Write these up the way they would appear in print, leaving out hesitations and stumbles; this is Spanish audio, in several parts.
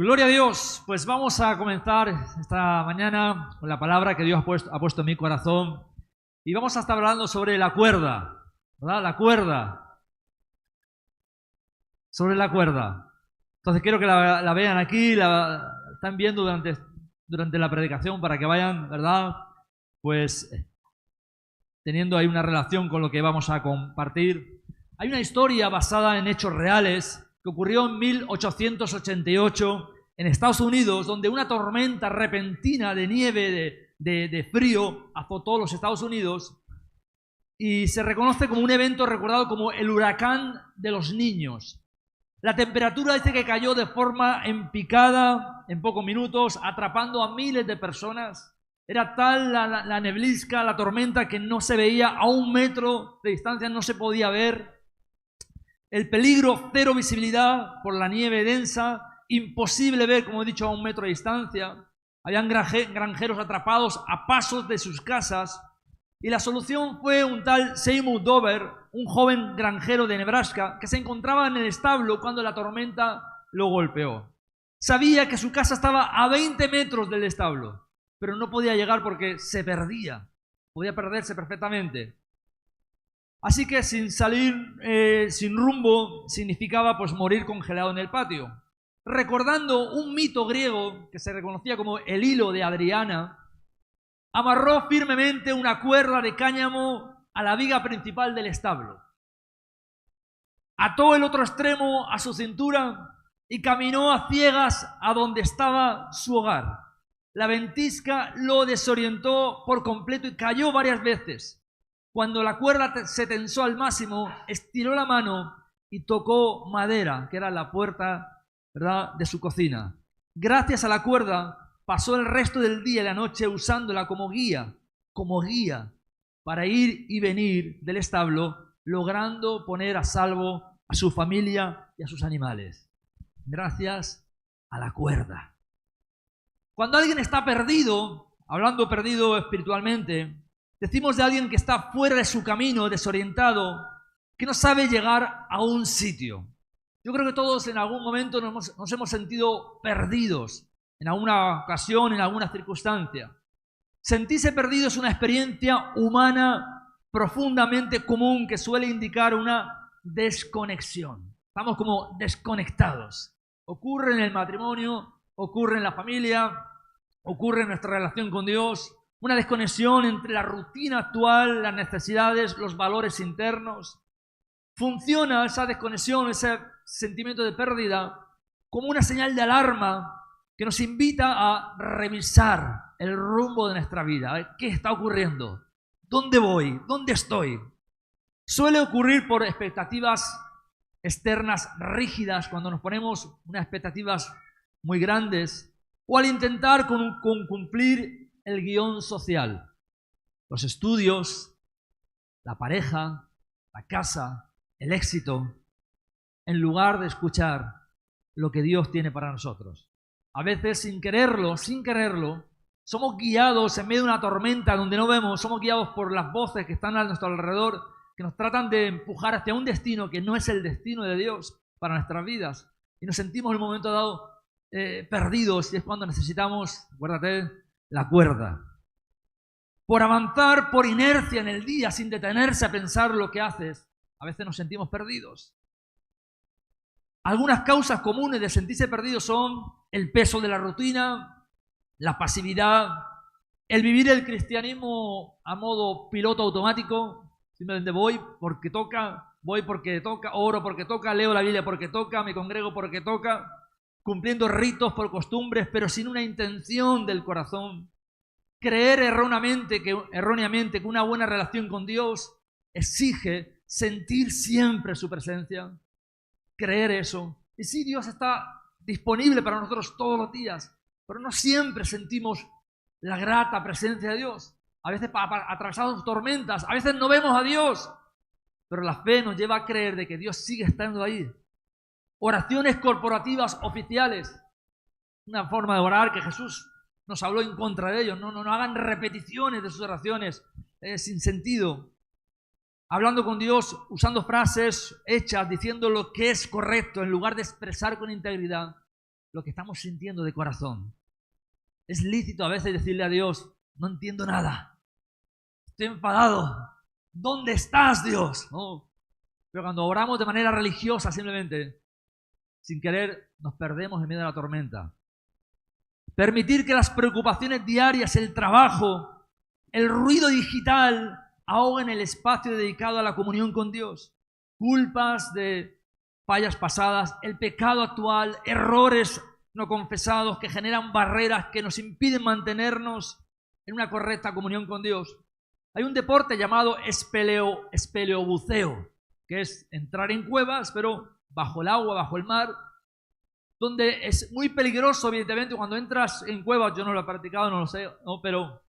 Gloria a Dios. Pues vamos a comenzar esta mañana con la palabra que Dios ha puesto en mi corazón. Y vamos a estar hablando sobre la cuerda, ¿verdad? La cuerda. Sobre la cuerda. Entonces quiero que la vean aquí, la están viendo durante la predicación para que vayan, ¿verdad? Pues teniendo ahí una relación con lo que vamos a compartir. Hay una historia basada en hechos reales que ocurrió en 1888 en Estados Unidos, donde una tormenta repentina de nieve, de frío, azotó los Estados Unidos y se reconoce como un evento recordado como el huracán de los niños. La temperatura dice que cayó de forma en picada en pocos minutos, atrapando a miles de personas. Era tal la neblizca, la tormenta, que no se veía a 1 metro de distancia, no se podía ver. El peligro, cero visibilidad por la nieve densa, imposible ver, como he dicho, a 1 metro de distancia. Habían granjeros atrapados a pasos de sus casas. Y la solución fue un tal Seymour Dover, un joven granjero de Nebraska, que se encontraba en el establo cuando la tormenta lo golpeó. Sabía que su casa estaba a 20 metros del establo, pero no podía llegar porque se perdía. Podía perderse perfectamente. Así que sin salir, sin rumbo, significaba pues morir congelado en el patio. Recordando un mito griego que se reconocía como el hilo de Adriana, amarró firmemente una cuerda de cáñamo a la viga principal del establo. Ató el otro extremo a su cintura y caminó a ciegas a donde estaba su hogar. La ventisca lo desorientó por completo y cayó varias veces. Cuando la cuerda se tensó al máximo, estiró la mano y tocó madera, que era la puerta, ¿verdad?, de su cocina. Gracias a la cuerda, pasó el resto del día y la noche usándola como guía para ir y venir del establo, logrando poner a salvo a su familia y a sus animales. Gracias a la cuerda. Cuando alguien está perdido, hablando perdido espiritualmente, decimos de alguien que está fuera de su camino, desorientado, que no sabe llegar a un sitio. Yo creo que todos en algún momento nos hemos sentido perdidos, en alguna ocasión, en alguna circunstancia. Sentirse perdido es una experiencia humana profundamente común que suele indicar una desconexión. Estamos como desconectados. Ocurre en el matrimonio, ocurre en la familia, ocurre en nuestra relación con Dios. Una desconexión entre la rutina actual, las necesidades, los valores internos. Funciona esa desconexión, ese sentimiento de pérdida, como una señal de alarma que nos invita a revisar el rumbo de nuestra vida. A ver, ¿qué está ocurriendo? ¿Dónde voy? ¿Dónde estoy? Suele ocurrir por expectativas externas rígidas, cuando nos ponemos unas expectativas muy grandes, o al intentar con cumplir el guión social, los estudios, la pareja, la casa, el éxito, en lugar de escuchar lo que Dios tiene para nosotros. A veces sin quererlo, somos guiados en medio de una tormenta donde no vemos, somos guiados por las voces que están a nuestro alrededor, que nos tratan de empujar hacia un destino que no es el destino de Dios para nuestras vidas. Y nos sentimos en un momento dado perdidos, y es cuando necesitamos, acuérdate, la cuerda. Por avanzar por inercia en el día sin detenerse a pensar lo que haces, a veces nos sentimos perdidos. Algunas causas comunes de sentirse perdidos son el peso de la rutina, la pasividad, el vivir el cristianismo a modo piloto automático. Simplemente voy porque toca, oro porque toca, leo la Biblia porque toca, me congrego porque toca, cumpliendo ritos por costumbres, pero sin una intención del corazón. Creer erróneamente que una buena relación con Dios exige sentir siempre su presencia. Creer eso. Y sí, Dios está disponible para nosotros todos los días, pero no siempre sentimos la grata presencia de Dios. A veces atravesamos tormentas, a veces no vemos a Dios, pero la fe nos lleva a creer de que Dios sigue estando ahí. Oraciones corporativas oficiales, una forma de orar que Jesús nos habló en contra de ellos. No hagan repeticiones de sus oraciones sin sentido. Hablando con Dios, usando frases hechas, diciendo lo que es correcto, en lugar de expresar con integridad. lo que estamos sintiendo de corazón. Es lícito a veces decirle a Dios, no entiendo nada, estoy enfadado, ¿dónde estás, Dios? No. Pero cuando oramos de manera religiosa, simplemente, sin querer, nos perdemos en medio de la tormenta. Permitir que las preocupaciones diarias, el trabajo, el ruido digital, ahoguen el espacio dedicado a la comunión con Dios. Culpas de fallas pasadas, el pecado actual, errores no confesados que generan barreras que nos impiden mantenernos en una correcta comunión con Dios. Hay un deporte llamado espeleobuceo, que es entrar en cuevas, pero bajo el agua, bajo el mar, donde es muy peligroso, evidentemente, cuando entras en cuevas. Yo no lo he practicado, no lo sé, no, pero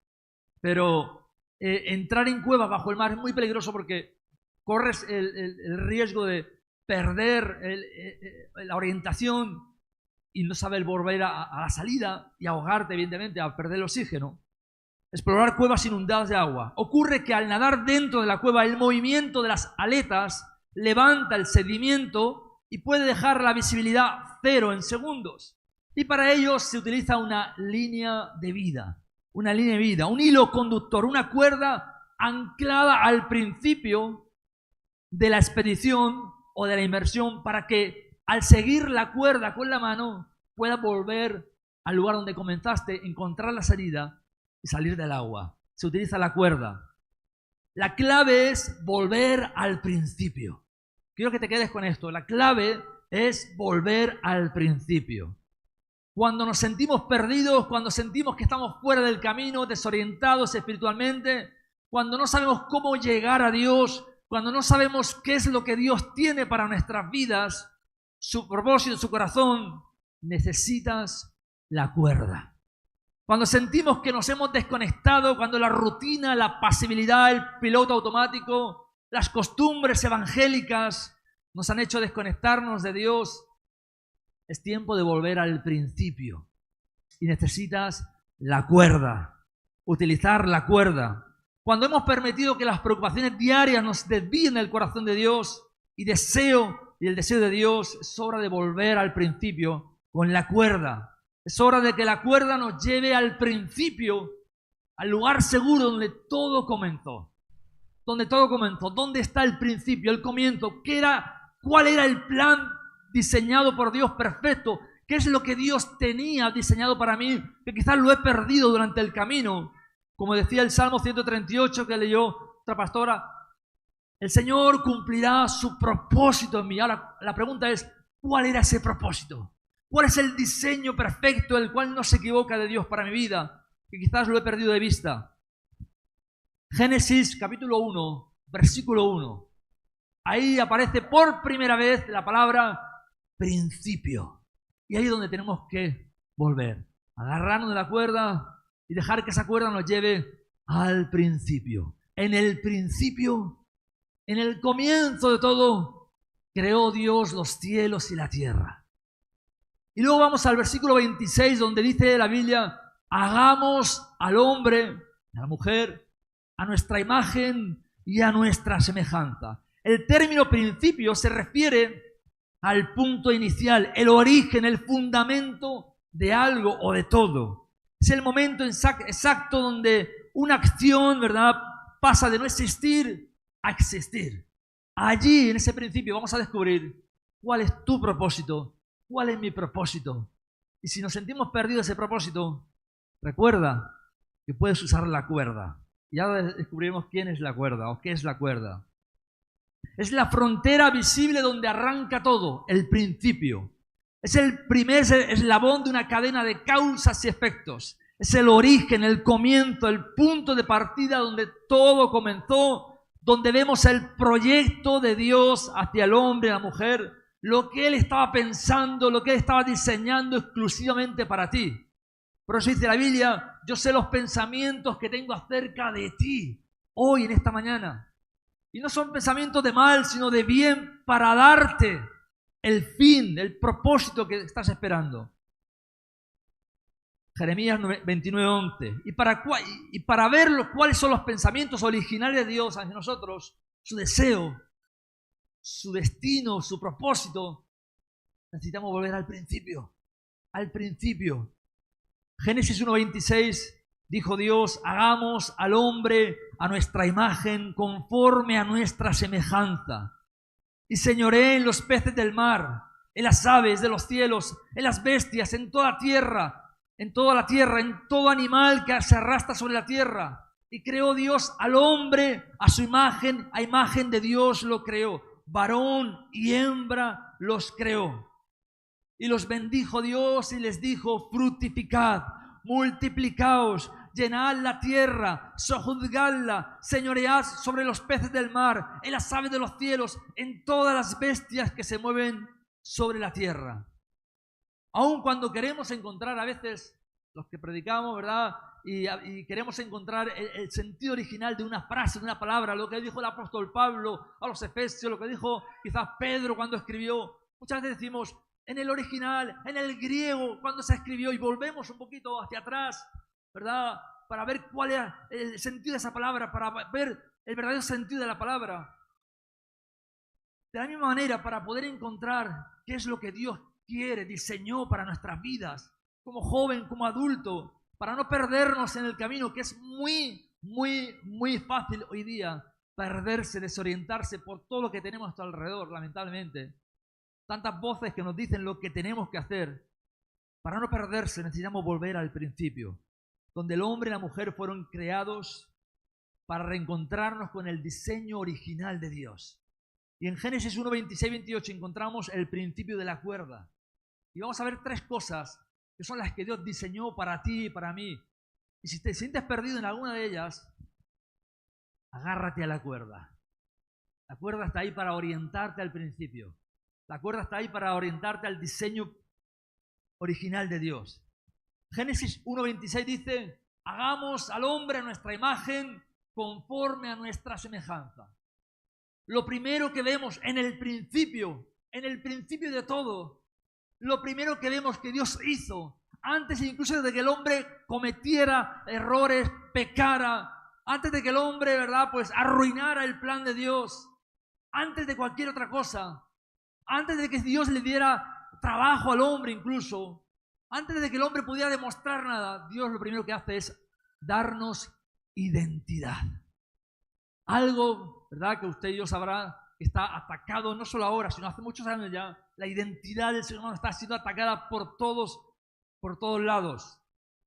entrar en cuevas bajo el mar es muy peligroso porque corres el riesgo de perder la orientación y no saber volver a la salida y ahogarte, evidentemente, a perder el oxígeno. Explorar cuevas inundadas de agua. Ocurre que al nadar dentro de la cueva, el movimiento de las aletas levanta el sedimento y puede dejar la visibilidad cero en segundos. Y para ello se utiliza una línea de vida, un hilo conductor, una cuerda anclada al principio de la expedición o de la inmersión, para que al seguir la cuerda con la mano puedas volver al lugar donde comenzaste, encontrar la salida y salir del agua. Se utiliza la cuerda. La clave es volver al principio. Quiero que te quedes con esto. La clave es volver al principio. Cuando nos sentimos perdidos, cuando sentimos que estamos fuera del camino, desorientados espiritualmente, cuando no sabemos cómo llegar a Dios, cuando no sabemos qué es lo que Dios tiene para nuestras vidas, su propósito, su corazón, necesitas la cuerda. Cuando sentimos que nos hemos desconectado, cuando la rutina, la pasividad, el piloto automático, las costumbres evangélicas nos han hecho desconectarnos de Dios, es tiempo de volver al principio. Y necesitas la cuerda, utilizar la cuerda. Cuando hemos permitido que las preocupaciones diarias nos desvíen del corazón de Dios y el deseo de Dios, es hora de volver al principio con la cuerda. Es hora de que la cuerda nos lleve al principio, al lugar seguro donde todo comenzó. ¿Dónde está el principio, el comienzo? ¿Cuál era el plan diseñado por Dios perfecto? ¿Qué es lo que Dios tenía diseñado para mí? Que quizás lo he perdido durante el camino. Como decía el Salmo 138 que leyó otra pastora, el Señor cumplirá su propósito en mí. Ahora la pregunta es, ¿cuál era ese propósito? ¿Cuál es el diseño perfecto, el cual no se equivoca de Dios para mi vida? Que quizás lo he perdido de vista. Génesis capítulo 1, versículo 1. Ahí aparece por primera vez la palabra principio. Y ahí es donde tenemos que volver. Agarrarnos de la cuerda y dejar que esa cuerda nos lleve al principio. En el principio, en el comienzo de todo, creó Dios los cielos y la tierra. Y luego vamos al versículo 26, donde dice la Biblia, hagamos al hombre, a la mujer, a nuestra imagen y a nuestra semejanza. El término principio se refiere al punto inicial, el origen, el fundamento de algo o de todo. Es el momento exacto donde una acción, ¿verdad?, pasa de no existir a existir. Allí, en ese principio, vamos a descubrir cuál es tu propósito, cuál es mi propósito. Y si nos sentimos perdidos de ese propósito, recuerda que puedes usar la cuerda. Y ahora descubriremos quién es la cuerda o qué es la cuerda. Es la frontera visible donde arranca todo, el principio. Es el primer eslabón de una cadena de causas y efectos. Es el origen, el comienzo, el punto de partida donde todo comenzó, donde vemos el proyecto de Dios hacia el hombre y la mujer, lo que Él estaba pensando, lo que Él estaba diseñando exclusivamente para ti. Por eso dice la Biblia, yo sé los pensamientos que tengo acerca de ti, hoy, en esta mañana. Y no son pensamientos de mal, sino de bien, para darte el fin, el propósito que estás esperando. Jeremías 29:11. Y para ver cuáles son los pensamientos originales de Dios hacia nosotros, su deseo, su destino, su propósito, necesitamos volver al principio. al principio. Génesis 1:26 dijo Dios: hagamos al hombre a nuestra imagen, conforme a nuestra semejanza. Y señoré en los peces del mar, en las aves de los cielos, en las bestias, en toda la tierra, en todo animal que se arrastra sobre la tierra. Y creó Dios al hombre a su imagen, a imagen de Dios lo creó. Varón y hembra los creó. Y los bendijo Dios y les dijo: fructificad, multiplicaos, llenad la tierra, sojuzgadla, señoread sobre los peces del mar, en las aves de los cielos, en todas las bestias que se mueven sobre la tierra. Aun cuando queremos encontrar a veces, los que predicamos, ¿verdad? Y queremos encontrar el sentido original de una frase, de una palabra, lo que dijo el apóstol Pablo a los Efesios, lo que dijo quizás Pedro cuando escribió. Muchas veces decimos en el original, en el griego, cuando se escribió, y volvemos un poquito hacia atrás, ¿verdad? Para ver cuál era el sentido de esa palabra, para ver el verdadero sentido de la palabra. De la misma manera, para poder encontrar qué es lo que Dios quiere, diseñó para nuestras vidas, como joven, como adulto, para no perdernos en el camino, que es muy fácil hoy día perderse, desorientarse por todo lo que tenemos a nuestro alrededor, lamentablemente. Tantas voces que nos dicen lo que tenemos que hacer. Para no perderse necesitamos volver al principio, donde el hombre y la mujer fueron creados para reencontrarnos con el diseño original de Dios. Y en Génesis 1, 26, 28 encontramos el principio de la cuerda. Y vamos a ver tres cosas que son las que Dios diseñó para ti y para mí. Y si te sientes perdido en alguna de ellas, agárrate a la cuerda. La cuerda está ahí para orientarte al principio. La cuerda está ahí para orientarte al diseño original de Dios. Génesis 1:26 dice: hagamos al hombre a nuestra imagen, conforme a nuestra semejanza. Lo primero que vemos en el principio de todo, lo primero que vemos que Dios hizo, antes incluso de que el hombre cometiera errores, pecara, antes de que el hombre, ¿verdad?, pues arruinara el plan de Dios, antes de cualquier otra cosa, antes de que Dios le diera trabajo al hombre incluso, antes de que el hombre pudiera demostrar nada, Dios lo primero que hace es darnos identidad. Algo, ¿verdad?, que usted y yo sabrá que está atacado no solo ahora, sino hace muchos años ya. La identidad del ser humano está siendo atacada por todos lados.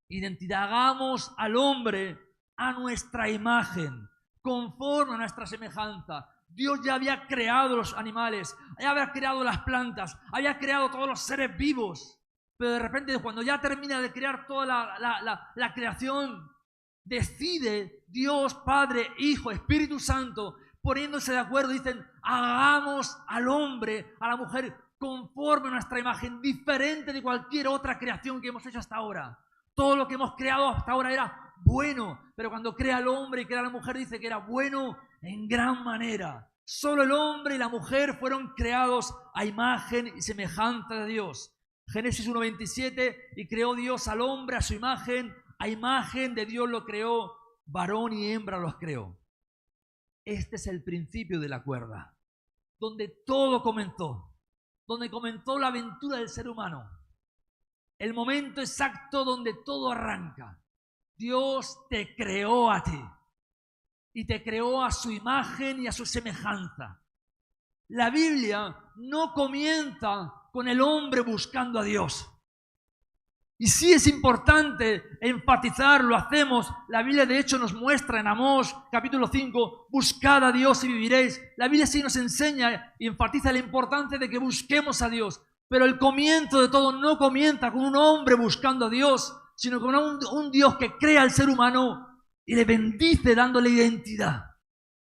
Identidad. Hagamos al hombre a nuestra imagen, conforme a nuestra semejanza. Dios ya había creado los animales, ya había creado las plantas, había creado todos los seres vivos. Pero de repente, cuando ya termina de crear toda la creación, decide Dios, Padre, Hijo, Espíritu Santo, poniéndose de acuerdo, dicen: hagamos al hombre, a la mujer, conforme a nuestra imagen, diferente de cualquier otra creación que hemos hecho hasta ahora. Todo lo que hemos creado hasta ahora era bueno, pero cuando crea al hombre y crea a la mujer, dice que era bueno en gran manera. Solo el hombre y la mujer fueron creados a imagen y semejanza de Dios. Génesis 1:27, y creó Dios al hombre a su imagen, a imagen de Dios lo creó, varón y hembra los creó. Este es el principio de la cuerda, donde todo comenzó, donde comenzó la aventura del ser humano. El momento exacto donde todo arranca. Dios te creó a ti y te creó a su imagen y a su semejanza. La Biblia no comienza con el hombre buscando a Dios. Y sí es importante enfatizar, lo hacemos. La Biblia de hecho nos muestra en Amós capítulo 5, buscad a Dios y viviréis. La Biblia sí nos enseña y enfatiza la importancia de que busquemos a Dios. Pero el comienzo de todo no comienza con un hombre buscando a Dios, sino con un Dios que crea al ser humano y le bendice dándole identidad.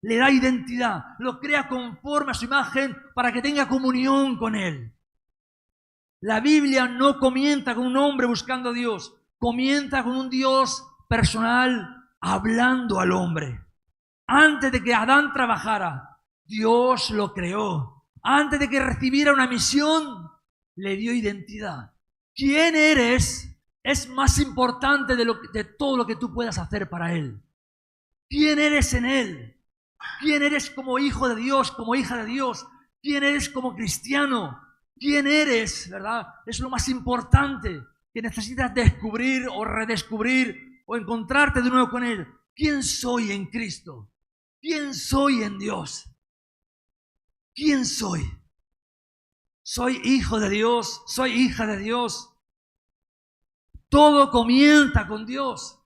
Le da identidad, lo crea conforme a su imagen para que tenga comunión con Él. La Biblia no comienza con un hombre buscando a Dios, comienza con un Dios personal hablando al hombre. Antes de que Adán trabajara, Dios lo creó. Antes de que recibiera una misión, le dio identidad. ¿Quién eres? Es más importante de todo lo que tú puedas hacer para Él. ¿Quién eres en Él? ¿Quién eres como hijo de Dios, como hija de Dios? ¿Quién eres como cristiano? quién eres, ¿verdad? Es lo más importante que necesitas descubrir o redescubrir o encontrarte de nuevo con Él. ¿Quién soy en Cristo? ¿Quién soy en Dios? ¿Quién soy? Soy hijo de Dios, soy hija de Dios. Todo comienza con Dios.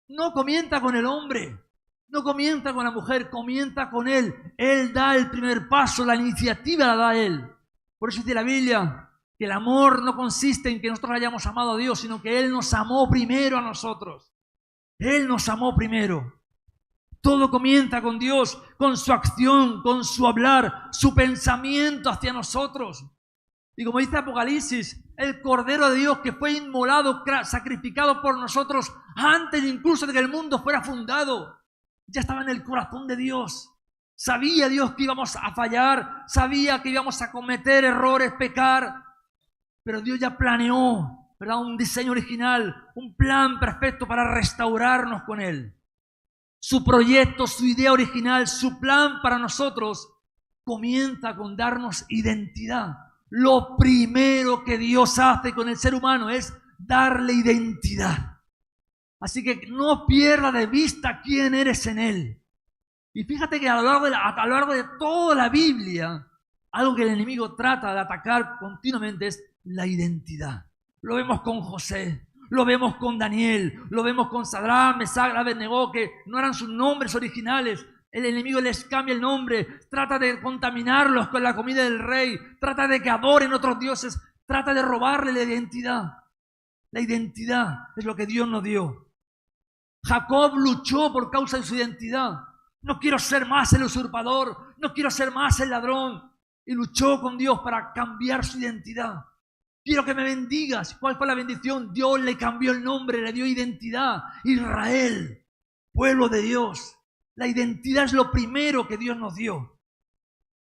No comienza con el hombre, no comienza con la mujer, comienza con Él. Él da el primer paso, la iniciativa la da Él. Por eso dice la Biblia que el amor no consiste en que nosotros hayamos amado a Dios, sino que Él nos amó primero a nosotros. Él nos amó primero. Todo comienza con Dios, con su acción, con su hablar, su pensamiento hacia nosotros. Y como dice Apocalipsis, el Cordero de Dios que fue inmolado, sacrificado por nosotros antes incluso de que el mundo fuera fundado, ya estaba en el corazón de Dios. Sabía Dios que íbamos a fallar, sabía que íbamos a cometer errores, pecar, pero Dios ya planeó, ¿verdad? Un diseño original, un plan perfecto para restaurarnos con Él. Su proyecto, su idea original, su plan para nosotros comienza con darnos identidad. Lo primero que Dios hace con el ser humano es darle identidad. Así que no pierdas de vista quién eres en Él. Y fíjate que a lo largo de toda la Biblia, algo que el enemigo trata de atacar continuamente es la identidad. Lo vemos con José, lo vemos con Daniel, lo vemos con Sadrach, Mesach, Abednego, que no eran sus nombres originales. El enemigo les cambia el nombre, trata de contaminarlos con la comida del rey, trata de que adoren otros dioses, trata de robarle la identidad. La identidad es lo que Dios nos dio. Jacob luchó por causa de su identidad. No quiero ser más el usurpador, no quiero ser más el ladrón. Y luchó con Dios para cambiar su identidad. Quiero que me bendigas. ¿Cuál fue la bendición? Dios le cambió el nombre, le dio identidad. Israel, pueblo de Dios. La identidad es lo primero que Dios nos dio.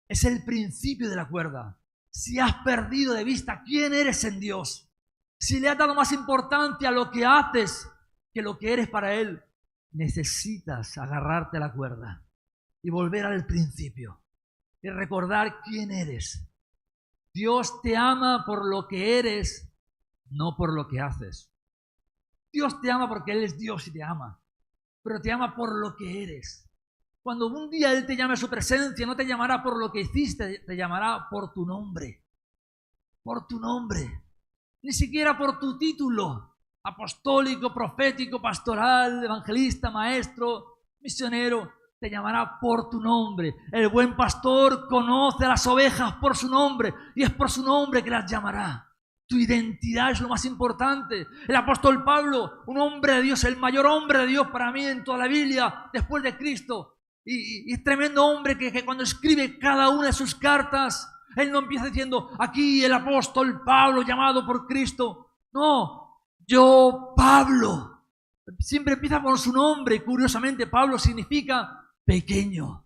Es el principio de la cuerda. Si has perdido de vista quién eres en Dios, si le has dado más importancia a lo que haces que lo que eres para Él, necesitas agarrarte a la cuerda y volver al principio y recordar quién eres. Dios te ama por lo que eres, no por lo que haces. Dios te ama porque Él es Dios y te ama, pero te ama por lo que eres. Cuando un día Él te llame a su presencia, no te llamará por lo que hiciste, te llamará por tu nombre. Por tu nombre. Ni siquiera por tu título apostólico, profético, pastoral, evangelista, maestro, misionero. Te llamará por tu nombre. El buen pastor conoce a las ovejas por su nombre y es por su nombre que las llamará. Tu identidad es lo más importante. El apóstol Pablo, un hombre de Dios, el mayor hombre de Dios para mí en toda la Biblia, después de Cristo, y tremendo hombre que cuando escribe cada una de sus cartas, él no empieza diciendo, aquí el apóstol Pablo llamado por Cristo. No, yo Pablo. Siempre empieza por su nombre y curiosamente Pablo significa pequeño.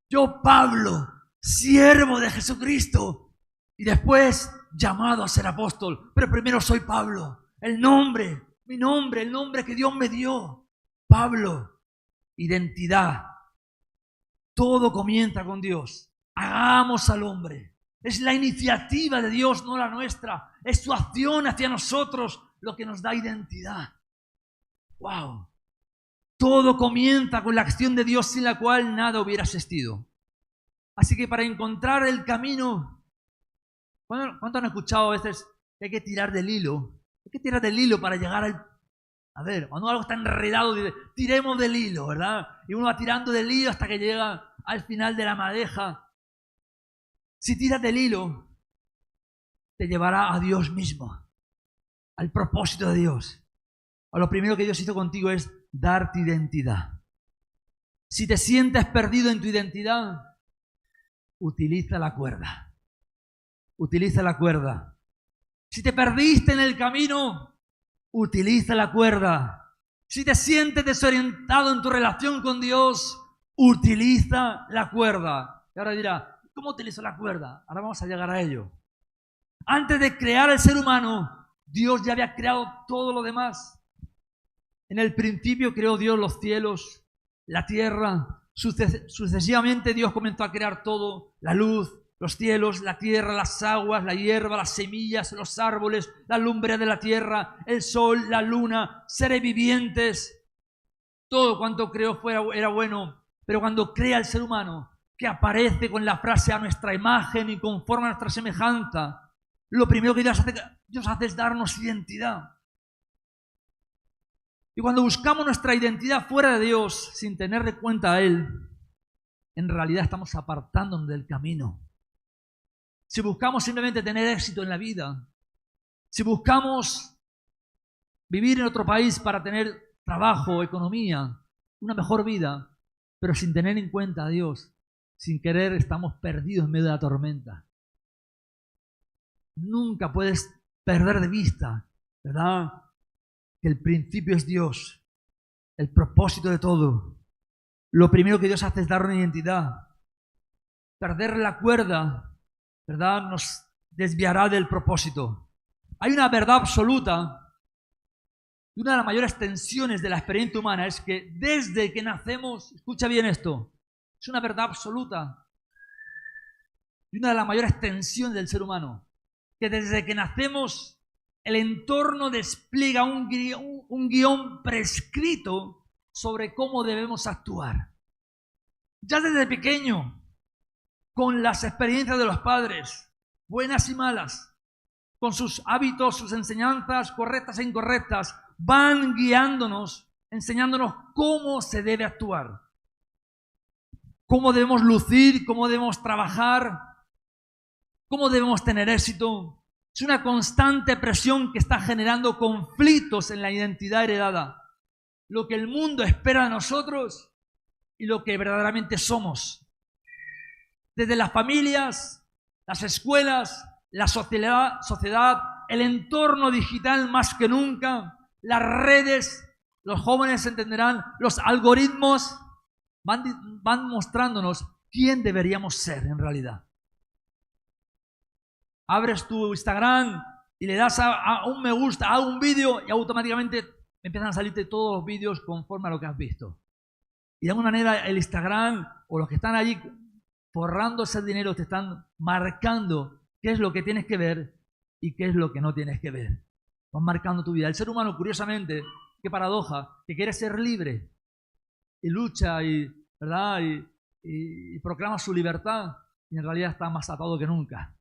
Yo Pablo, siervo de Jesucristo. Y después llamado a ser apóstol. Pero primero soy Pablo. El nombre, mi nombre, el nombre que Dios me dio. Pablo, identidad. Todo comienza con Dios. Hagamos al hombre. Es la iniciativa de Dios, no la nuestra. Es su acción hacia nosotros lo que nos da identidad. ¡Wow! Todo comienza con la acción de Dios sin la cual nada hubiera existido. Así que para encontrar el camino, ¿cuánto han escuchado a veces que hay que tirar del hilo? Hay que tirar del hilo para llegar al... A ver, cuando algo está enredado, dice, tiremos del hilo, ¿verdad? Y uno va tirando del hilo hasta que llega al final de la madeja. Si tiras del hilo, te llevará a Dios mismo, al propósito de Dios. A lo primero que Dios hizo contigo es darte identidad. Si te sientes perdido en tu identidad, utiliza la cuerda. Utiliza la cuerda. Si te perdiste en el camino, utiliza la cuerda. Si te sientes desorientado en tu relación con Dios, utiliza la cuerda. Y ahora dirá, ¿cómo utilizo la cuerda? Ahora vamos a llegar a ello. Antes de crear el ser humano, Dios ya había creado todo lo demás. En el principio creó Dios los cielos, la tierra. Sucesivamente Dios comenzó a crear todo, la luz, los cielos, la tierra, las aguas, la hierba, las semillas, los árboles, la lumbre de la tierra, el sol, la luna, seres vivientes. Todo cuanto creó era bueno, pero cuando crea el ser humano, que aparece con la frase a nuestra imagen y conforme a nuestra semejanza, lo primero que Dios hace es darnos identidad. Y cuando buscamos nuestra identidad fuera de Dios, sin tener de cuenta a Él, en realidad estamos apartándonos del camino. Si buscamos simplemente tener éxito en la vida, si buscamos vivir en otro país para tener trabajo, economía, una mejor vida, pero sin tener en cuenta a Dios, sin querer, estamos perdidos en medio de la tormenta. Nunca puedes perder de vista, ¿verdad?, que el principio es Dios, el propósito de todo. Lo primero que Dios hace es dar una identidad. Perder la cuerda, ¿verdad?, nos desviará del propósito. Hay una verdad absoluta, y una de las mayores tensiones de la experiencia humana es que desde que nacemos, escucha bien esto, es una verdad absoluta, y una de las mayores tensiones del ser humano, que desde que nacemos el entorno despliega un guión prescrito sobre cómo debemos actuar. Ya desde pequeño, con las experiencias de los padres, buenas y malas, con sus hábitos, sus enseñanzas correctas e incorrectas, van guiándonos, enseñándonos cómo se debe actuar, cómo debemos lucir, cómo debemos trabajar, cómo debemos tener éxito. Es una constante presión que está generando conflictos en la identidad heredada. Lo que el mundo espera de nosotros y lo que verdaderamente somos. Desde las familias, las escuelas, la sociedad, el entorno digital más que nunca, las redes, los jóvenes entenderán, los algoritmos van mostrándonos quién deberíamos ser en realidad. Abres tu Instagram y le das a un me gusta a un vídeo y automáticamente empiezan a salirte todos los vídeos conforme a lo que has visto. Y de alguna manera el Instagram o los que están allí forrando ese dinero te están marcando qué es lo que tienes que ver y qué es lo que no tienes que ver. Van marcando tu vida. El ser humano, curiosamente, qué paradoja, que quiere ser libre y lucha ¿verdad? y proclama su libertad y en realidad está más atado que nunca.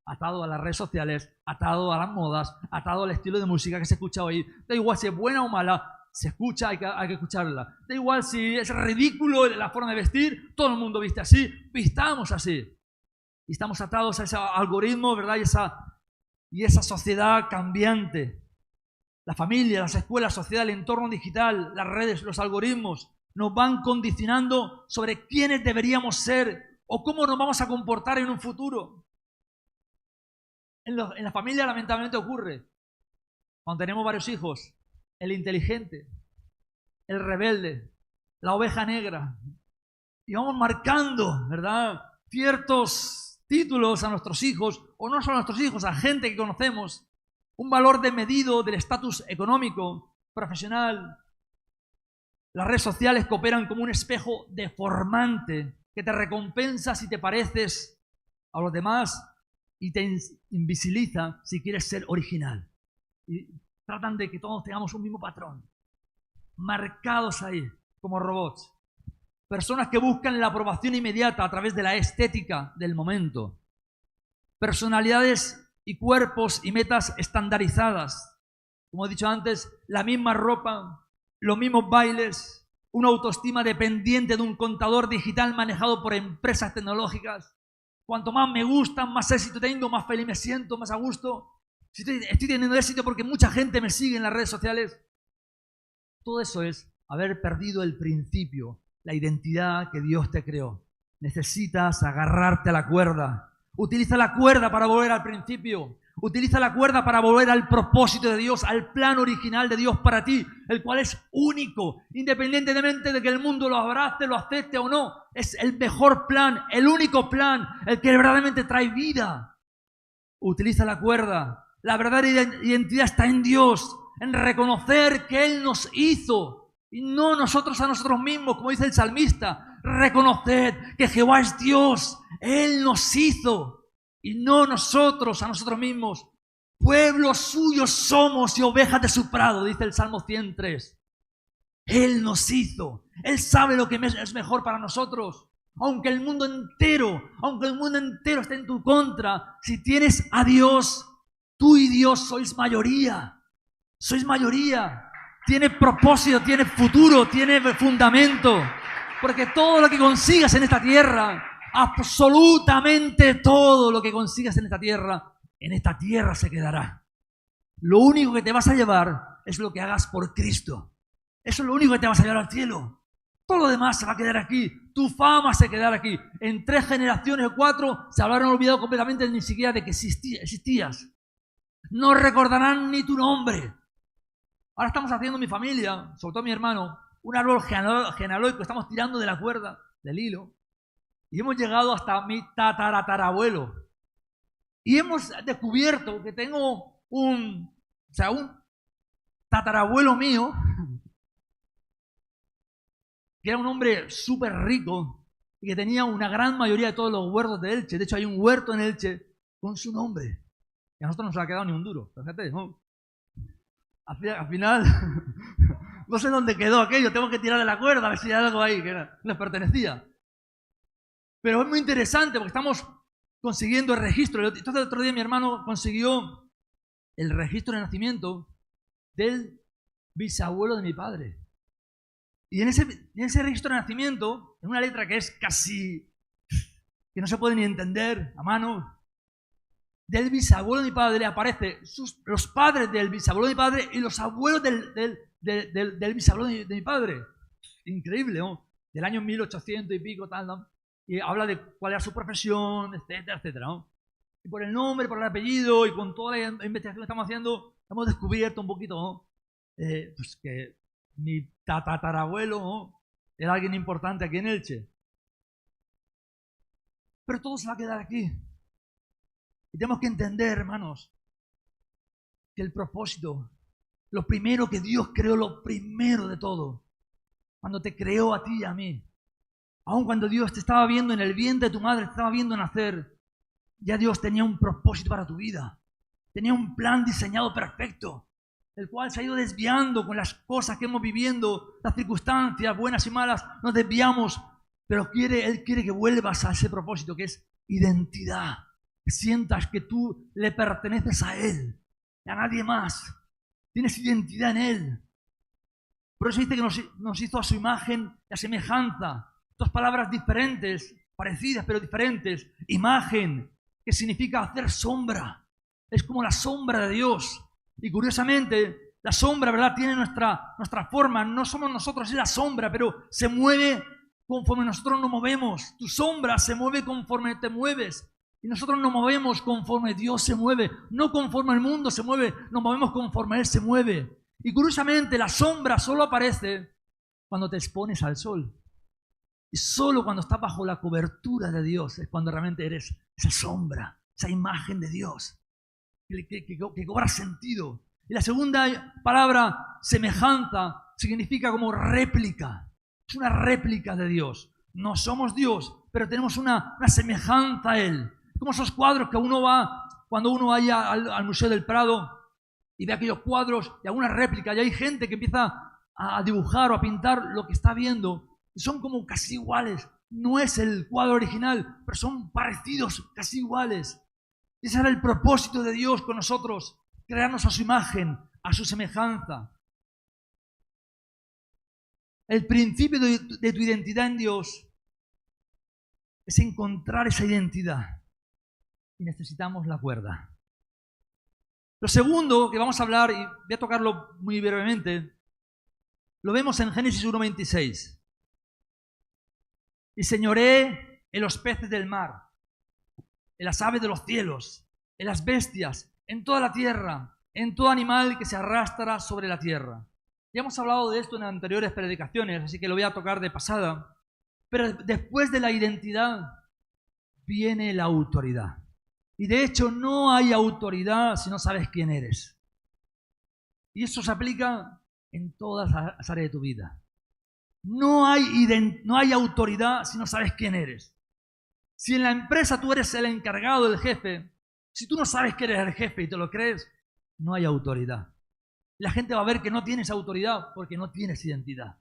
Atado a las redes sociales, atado a las modas, atado al estilo de música que se escucha hoy. Da igual si es buena o mala, se escucha, hay que escucharla. Da igual si es ridículo la forma de vestir, todo el mundo viste así, vistamos así. Y estamos atados a ese algoritmo, ¿verdad? Y esa sociedad cambiante. La familia, las escuelas, la sociedad, el entorno digital, las redes, los algoritmos, nos van condicionando sobre quiénes deberíamos ser o cómo nos vamos a comportar en un futuro. En la familia lamentablemente ocurre, cuando tenemos varios hijos, el inteligente, el rebelde, la oveja negra, y vamos marcando, ¿verdad?, ciertos títulos a nuestros hijos, o no solo a nuestros hijos, a gente que conocemos, un valor de medido del estatus económico, profesional. Las redes sociales cooperan como un espejo deformante que te recompensa si te pareces a los demás y te invisibiliza si quieres ser original. Y tratan de que todos tengamos un mismo patrón, marcados ahí como robots. Personas que buscan la aprobación inmediata a través de la estética del momento. Personalidades y cuerpos y metas estandarizadas. Como he dicho antes, la misma ropa, los mismos bailes, una autoestima dependiente de un contador digital manejado por empresas tecnológicas. Cuanto más me gustan, más éxito tengo, más feliz me siento, más a gusto. Estoy teniendo éxito porque mucha gente me sigue en las redes sociales. Todo eso es haber perdido el principio, la identidad que Dios te creó. Necesitas agarrarte a la cuerda. Utiliza la cuerda para volver al principio. Utiliza la cuerda para volver al propósito de Dios, al plan original de Dios para ti, el cual es único, independientemente de que el mundo lo abrace, lo acepte o no. Es el mejor plan, el único plan, el que verdaderamente trae vida. Utiliza la cuerda. La verdadera identidad está en Dios, en reconocer que Él nos hizo y no nosotros a nosotros mismos, como dice el salmista. Reconoced que Jehová es Dios. Él nos hizo y no nosotros a nosotros mismos. Pueblo suyo somos y ovejas de su prado, dice el Salmo 103. Él nos hizo. Él sabe lo que es mejor para nosotros. Aunque el mundo entero esté en tu contra, si tienes a Dios, tú y Dios sois mayoría. Sois mayoría. Tiene propósito, tiene futuro, tiene fundamento. Porque todo lo que consigas en esta tierra, absolutamente todo lo que consigas en esta tierra se quedará. Lo único que te vas a llevar es lo que hagas por Cristo. Eso es lo único que te vas a llevar al cielo. Todo lo demás se va a quedar aquí. Tu fama se quedará aquí. En 3 generaciones o 4 se habrán olvidado completamente ni siquiera de que existías. No recordarán ni tu nombre. Ahora estamos haciendo mi familia, sobre todo mi hermano, un árbol genealógico. Estamos tirando de la cuerda, del hilo. Y hemos llegado hasta mi tatarabuelo. Y hemos descubierto que tengo un tatarabuelo mío, que era un hombre súper rico y que tenía una gran mayoría de todos los huertos de Elche. De hecho, hay un huerto en Elche con su nombre. Y a nosotros no nos ha quedado ni un duro. Fíjate, ¿no? Al final, no sé dónde quedó aquello. Tengo que tirarle la cuerda a ver si hay algo ahí que nos pertenecía. Pero es muy interesante porque estamos consiguiendo el registro. Entonces, el otro día mi hermano consiguió el registro de nacimiento del bisabuelo de mi padre. Y en ese registro de nacimiento, en una letra que es casi, que no se puede ni entender a mano, del bisabuelo de mi padre aparece los padres del bisabuelo de mi padre y los abuelos del bisabuelo de mi padre. Increíble, ¿no? Del año 1800 y pico, tal, ¿no? Y habla de cuál era su profesión, etcétera, etcétera, ¿no? Y por el nombre, por el apellido y con toda la investigación que estamos haciendo, hemos descubierto un poquito, ¿no? Pues que mi tatarabuelo, ¿no? Era alguien importante aquí en Elche. Pero todo se va a quedar aquí. Y tenemos que entender, hermanos, que el propósito, lo primero que Dios creó, lo primero de todo, cuando te creó a ti y a mí, aun cuando Dios te estaba viendo en el vientre de tu madre, te estaba viendo nacer, ya Dios tenía un propósito para tu vida. Tenía un plan diseñado perfecto, el cual se ha ido desviando con las cosas que hemos viviendo, las circunstancias buenas y malas, nos desviamos, pero Él quiere que vuelvas a ese propósito que es identidad. Que sientas que tú le perteneces a Él, a nadie más. Tienes identidad en Él. Por eso dice que nos hizo a su imagen y a semejanza. 2 palabras diferentes, parecidas pero diferentes. Imagen, que significa hacer sombra. Es como la sombra de Dios. Y curiosamente, la sombra, ¿verdad?, tiene nuestra forma. No somos nosotros, es la sombra, pero se mueve conforme nosotros nos movemos. Tu sombra se mueve conforme te mueves. Y nosotros nos movemos conforme Dios se mueve. No conforme el mundo se mueve, nos movemos conforme Él se mueve. Y curiosamente, la sombra solo aparece cuando te expones al sol. Y solo cuando estás bajo la cobertura de Dios es cuando realmente eres esa sombra, esa imagen de Dios, que cobra sentido. Y la segunda palabra, semejanza, significa como réplica. Es una réplica de Dios. No somos Dios, pero tenemos una semejanza a Él. Como esos cuadros que uno va, cuando uno vaya al Museo del Prado y ve aquellos cuadros y alguna réplica, y hay gente que empieza a dibujar o a pintar lo que está viendo, y son como casi iguales. No es el cuadro original, pero son parecidos, casi iguales. Ese era el propósito de Dios con nosotros, crearnos a su imagen, a su semejanza. El principio de tu identidad en Dios es encontrar esa identidad. Y necesitamos la cuerda. Lo segundo que vamos a hablar, y voy a tocarlo muy brevemente, lo vemos en Génesis 1:26. Y señoreé en los peces del mar, en las aves de los cielos, en las bestias, en toda la tierra, en todo animal que se arrastra sobre la tierra. Ya hemos hablado de esto en anteriores predicaciones, así que lo voy a tocar de pasada. Pero después de la identidad viene la autoridad. Y de hecho no hay autoridad si no sabes quién eres. Y eso se aplica en todas las áreas de tu vida. No hay autoridad si no sabes quién eres. Si en la empresa tú eres el encargado, el jefe, si tú no sabes que eres el jefe y te lo crees, no hay autoridad. La gente va a ver que no tienes autoridad porque no tienes identidad,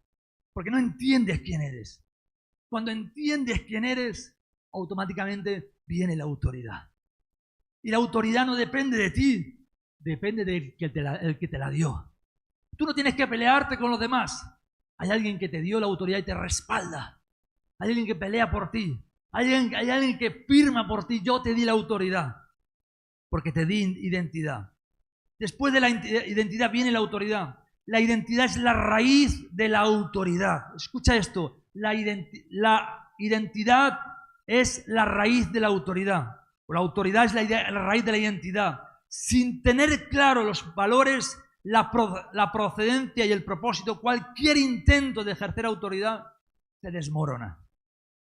porque no entiendes quién eres. Cuando entiendes quién eres, automáticamente viene la autoridad. Y la autoridad no depende de ti, depende del que te la dio. Tú no tienes que pelearte con los demás. Hay alguien que te dio la autoridad y te respalda. Hay alguien que pelea por ti. Hay alguien que firma por ti. Yo te di la autoridad porque te di identidad. Después de la identidad viene la autoridad. La identidad es la raíz de la autoridad. Escucha esto. La identidad es la raíz de la autoridad. O la autoridad es la raíz de la identidad. Sin tener claro los valores, la procedencia y el propósito, cualquier intento de ejercer autoridad se desmorona.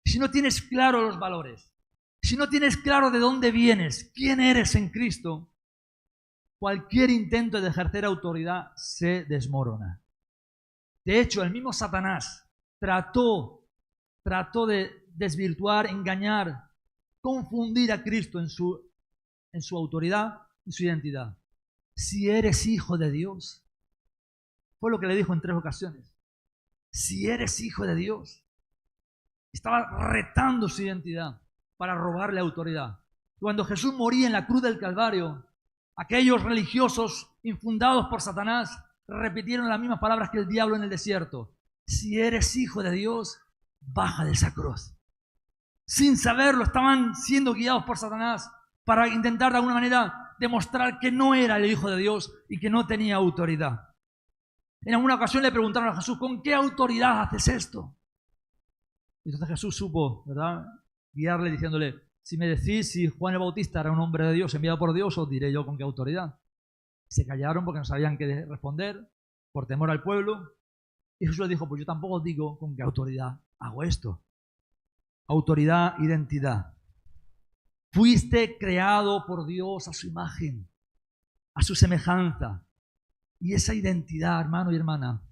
Si no tienes claro los valores, si no tienes claro de dónde vienes, quién eres en Cristo, cualquier intento de ejercer autoridad se desmorona. De hecho, el mismo Satanás trató de desvirtuar, engañar, confundir a Cristo en su autoridad y su identidad. Si eres hijo de Dios, fue lo que le dijo en 3 ocasiones. Si eres hijo de Dios, estaba retando su identidad para robarle autoridad. Cuando Jesús moría en la cruz del Calvario, aquellos religiosos infundados por Satanás repitieron las mismas palabras que el diablo en el desierto. Si eres hijo de Dios, baja de esa cruz. Sin saberlo, estaban siendo guiados por Satanás para intentar de alguna manera demostrar que no era el hijo de Dios y que no tenía autoridad. En alguna ocasión le preguntaron a Jesús, ¿con qué autoridad haces esto? Y entonces Jesús supo, ¿verdad?, guiarle diciéndole, si me decís si Juan el Bautista era un hombre de Dios enviado por Dios, os diré yo con qué autoridad. Se callaron porque no sabían qué responder, por temor al pueblo. Y Jesús les dijo, pues yo tampoco os digo con qué autoridad hago esto. Autoridad, identidad. Fuiste creado por Dios a su imagen, a su semejanza. Y esa identidad, hermano y hermana,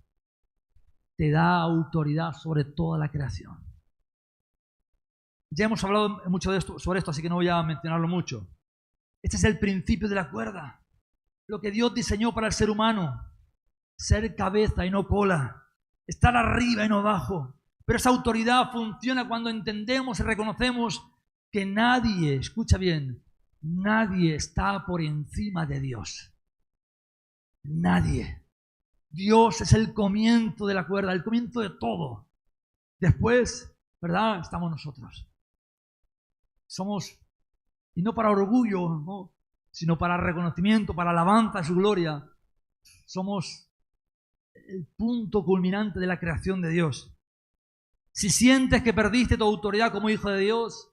te da autoridad sobre toda la creación. Ya hemos hablado mucho sobre esto, así que no voy a mencionarlo mucho. Este es el principio de la cuerda. Lo que Dios diseñó para el ser humano. Ser cabeza y no cola. Estar arriba y no abajo. Pero esa autoridad funciona cuando entendemos y reconocemos que nadie, escucha bien, nadie está por encima de Dios. Nadie. Dios es el comienzo de la cuerda, el comienzo de todo. Después, ¿verdad?, estamos nosotros. Somos, y no para orgullo, ¿no?, sino para reconocimiento, para alabanza de su gloria. Somos el punto culminante de la creación de Dios. Si sientes que perdiste tu autoridad como hijo de Dios,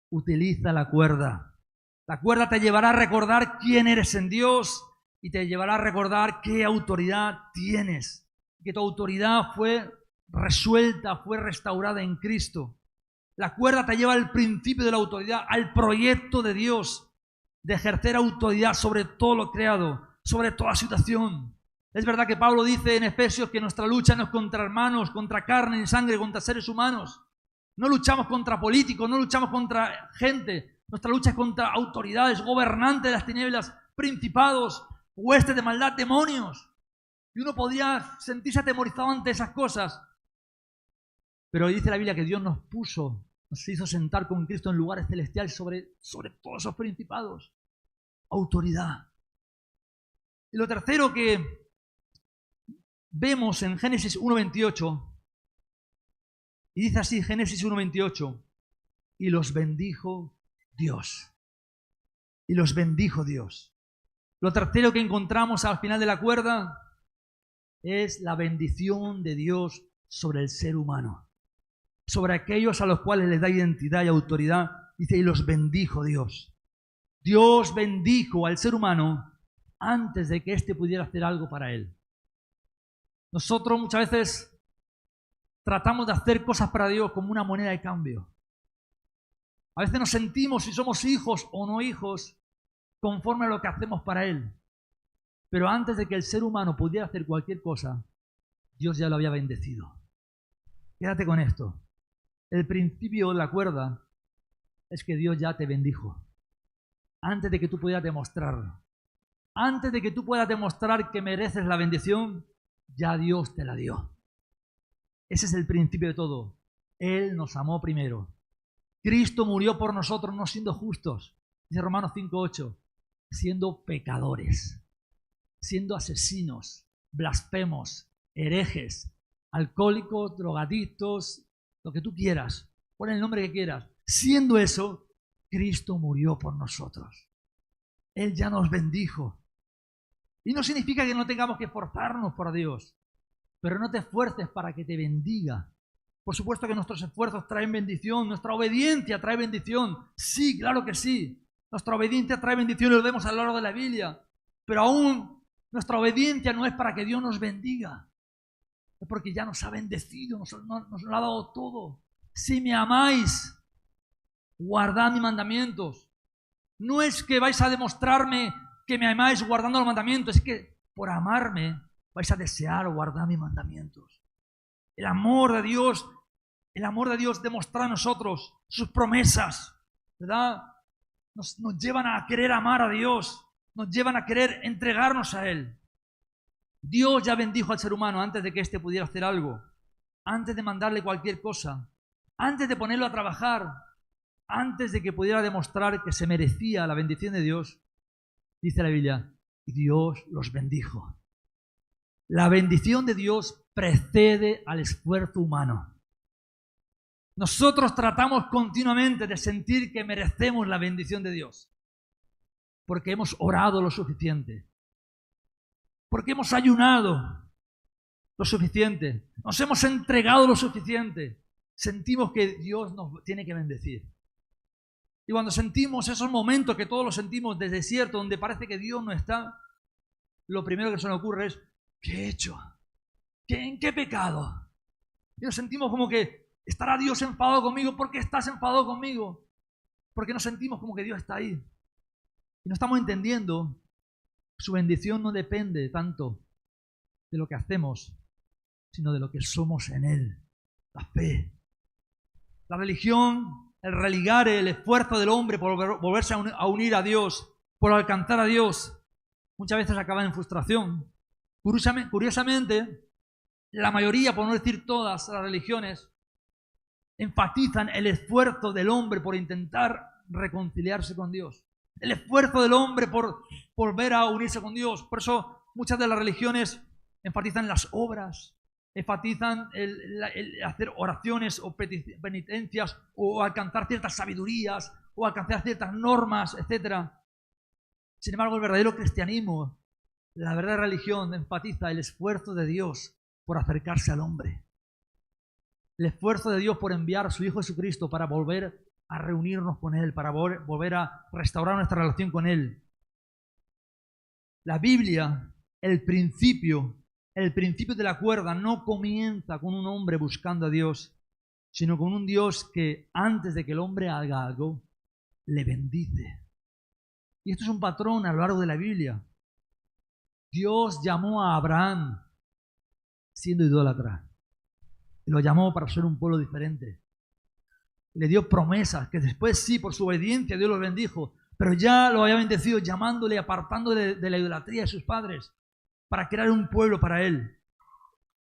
utiliza la cuerda. La cuerda te llevará a recordar quién eres en Dios y te llevará a recordar qué autoridad tienes. Que tu autoridad fue resuelta, fue restaurada en Cristo. La cuerda te lleva al principio de la autoridad, al proyecto de Dios de ejercer autoridad sobre todo lo creado, sobre toda situación. Es verdad que Pablo dice en Efesios que nuestra lucha no es contra hermanos, contra carne y sangre, contra seres humanos. No luchamos contra políticos, no luchamos contra gente. Nuestra lucha es contra autoridades, gobernantes de las tinieblas, principados, huestes de maldad, demonios. Y uno podría sentirse atemorizado ante esas cosas. Pero dice la Biblia que Dios nos hizo sentar con Cristo en lugares celestiales sobre todos esos principados. Autoridad. Y lo tercero que vemos en Génesis 1:28, y dice así, Génesis 1:28, y los bendijo Dios. Y los bendijo Dios. Lo tercero que encontramos al final de la cuerda es la bendición de Dios sobre el ser humano, sobre aquellos a los cuales les da identidad y autoridad. Dice, y los bendijo Dios. Dios bendijo al ser humano antes de que éste pudiera hacer algo para él. Nosotros muchas veces tratamos de hacer cosas para Dios como una moneda de cambio. A veces nos sentimos si somos hijos o no hijos conforme a lo que hacemos para Él. Pero antes de que el ser humano pudiera hacer cualquier cosa, Dios ya lo había bendecido. Quédate con esto. El principio de la cuerda es que Dios ya te bendijo. Antes de que tú pudieras demostrarlo. Antes de que tú puedas demostrar que mereces la bendición, ya Dios te la dio. Ese es el principio de todo. Él nos amó primero. Cristo murió por nosotros no siendo justos. Dice Romanos 5:8. Siendo pecadores, siendo asesinos, blasfemos, herejes, alcohólicos, drogadictos, lo que tú quieras, pon el nombre que quieras. Siendo eso, Cristo murió por nosotros. Él ya nos bendijo. Y no significa que no tengamos que esforzarnos por Dios, pero no te esfuerces para que te bendiga. Por supuesto que nuestros esfuerzos traen bendición, nuestra obediencia trae bendición. Sí, claro que sí. Nuestra obediencia trae bendición y lo vemos a lo largo de la Biblia. Pero aún nuestra obediencia no es para que Dios nos bendiga. Es porque ya nos ha bendecido, nos lo ha dado todo. Si me amáis, guardad mis mandamientos. No es que vais a demostrarme que me amáis guardando los mandamientos, es que por amarme vais a desear guardar mis mandamientos. El amor de Dios demuestra a nosotros sus promesas, ¿verdad? Nos llevan a querer amar a Dios, nos llevan a querer entregarnos a Él. Dios ya bendijo al ser humano antes de que éste pudiera hacer algo, antes de mandarle cualquier cosa, antes de ponerlo a trabajar, antes de que pudiera demostrar que se merecía la bendición de Dios. Dice la Biblia, y Dios los bendijo. La bendición de Dios precede al esfuerzo humano. Nosotros tratamos continuamente de sentir que merecemos la bendición de Dios, porque hemos orado lo suficiente, porque hemos ayunado lo suficiente, nos hemos entregado lo suficiente, sentimos que Dios nos tiene que bendecir. Y cuando sentimos esos momentos que todos los sentimos de desierto, donde parece que Dios no está, lo primero que se nos ocurre es, ¿qué he hecho? ¿En qué pecado? Y nos sentimos como que, ¿estará Dios enfadado conmigo? ¿Por qué estás enfadado conmigo? Porque nos sentimos como que Dios está ahí. Y no estamos entendiendo, su bendición no depende tanto de lo que hacemos, sino de lo que somos en Él. La fe. La religión, el religare, el esfuerzo del hombre por volverse a unir a Dios, por alcanzar a Dios, muchas veces acaba en frustración. Curiosamente, la mayoría, por no decir todas las religiones, enfatizan el esfuerzo del hombre por intentar reconciliarse con Dios. El esfuerzo del hombre por volver a unirse con Dios. Por eso muchas de las religiones enfatizan las obras, enfatizan el hacer oraciones o penitencias o alcanzar ciertas sabidurías o alcanzar ciertas normas, etc. Sin embargo, el verdadero cristianismo, la verdadera religión, enfatiza el esfuerzo de Dios por acercarse al hombre. El esfuerzo de Dios por enviar a su Hijo Jesucristo para volver a reunirnos con Él, para volver a restaurar nuestra relación con Él. La Biblia, el principio de la cuerda no comienza con un hombre buscando a Dios, sino con un Dios que antes de que el hombre haga algo, le bendice. Y esto es un patrón a lo largo de la Biblia. Dios llamó a Abraham siendo idólatra. Y lo llamó para ser un pueblo diferente. Le dio promesas que después sí, por su obediencia, Dios los bendijo, pero ya lo había bendecido llamándole, apartándole de la idolatría de sus padres para crear un pueblo para él.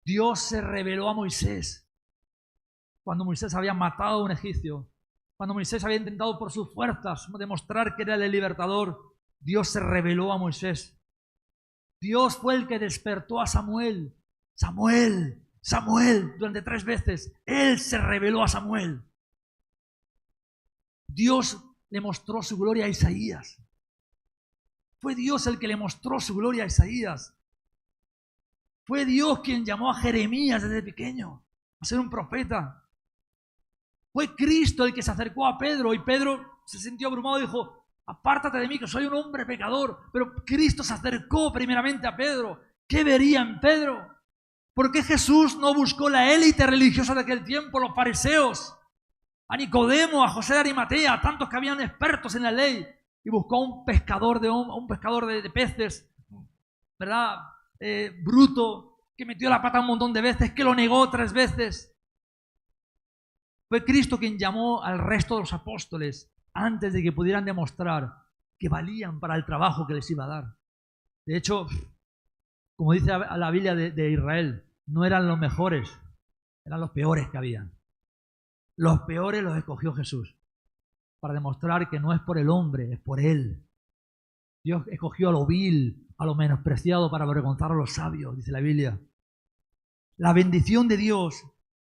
Dios se reveló a Moisés cuando Moisés había matado a un egipcio, cuando Moisés había intentado por sus fuerzas demostrar que era el libertador. Dios se reveló a Moisés. Dios fue el que despertó a Samuel. Samuel, Samuel, durante 3 veces. Él se reveló a Samuel. Dios le mostró su gloria a Isaías. Fue Dios el que le mostró su gloria a Isaías. Fue Dios quien llamó a Jeremías desde pequeño a ser un profeta. Fue Cristo el que se acercó a Pedro y Pedro se sintió abrumado y dijo, apártate de mí que soy un hombre pecador. Pero Cristo se acercó primeramente a Pedro. ¿Qué vería en Pedro? ¿Por qué Jesús no buscó la élite religiosa de aquel tiempo, los fariseos? A Nicodemo, a José de Arimatea, a tantos que habían expertos en la ley, y buscó a un pescador de peces, ¿verdad? Bruto, que metió la pata un montón de veces, que lo negó 3 veces. Fue Cristo quien llamó al resto de los apóstoles antes de que pudieran demostrar que valían para el trabajo que les iba a dar. De hecho, como dice la Biblia de Israel, no eran los mejores, eran los peores que habían. Los peores los escogió Jesús para demostrar que no es por el hombre, es por Él. Dios escogió a lo vil, a lo menospreciado para avergonzar a los sabios, dice la Biblia. La bendición de Dios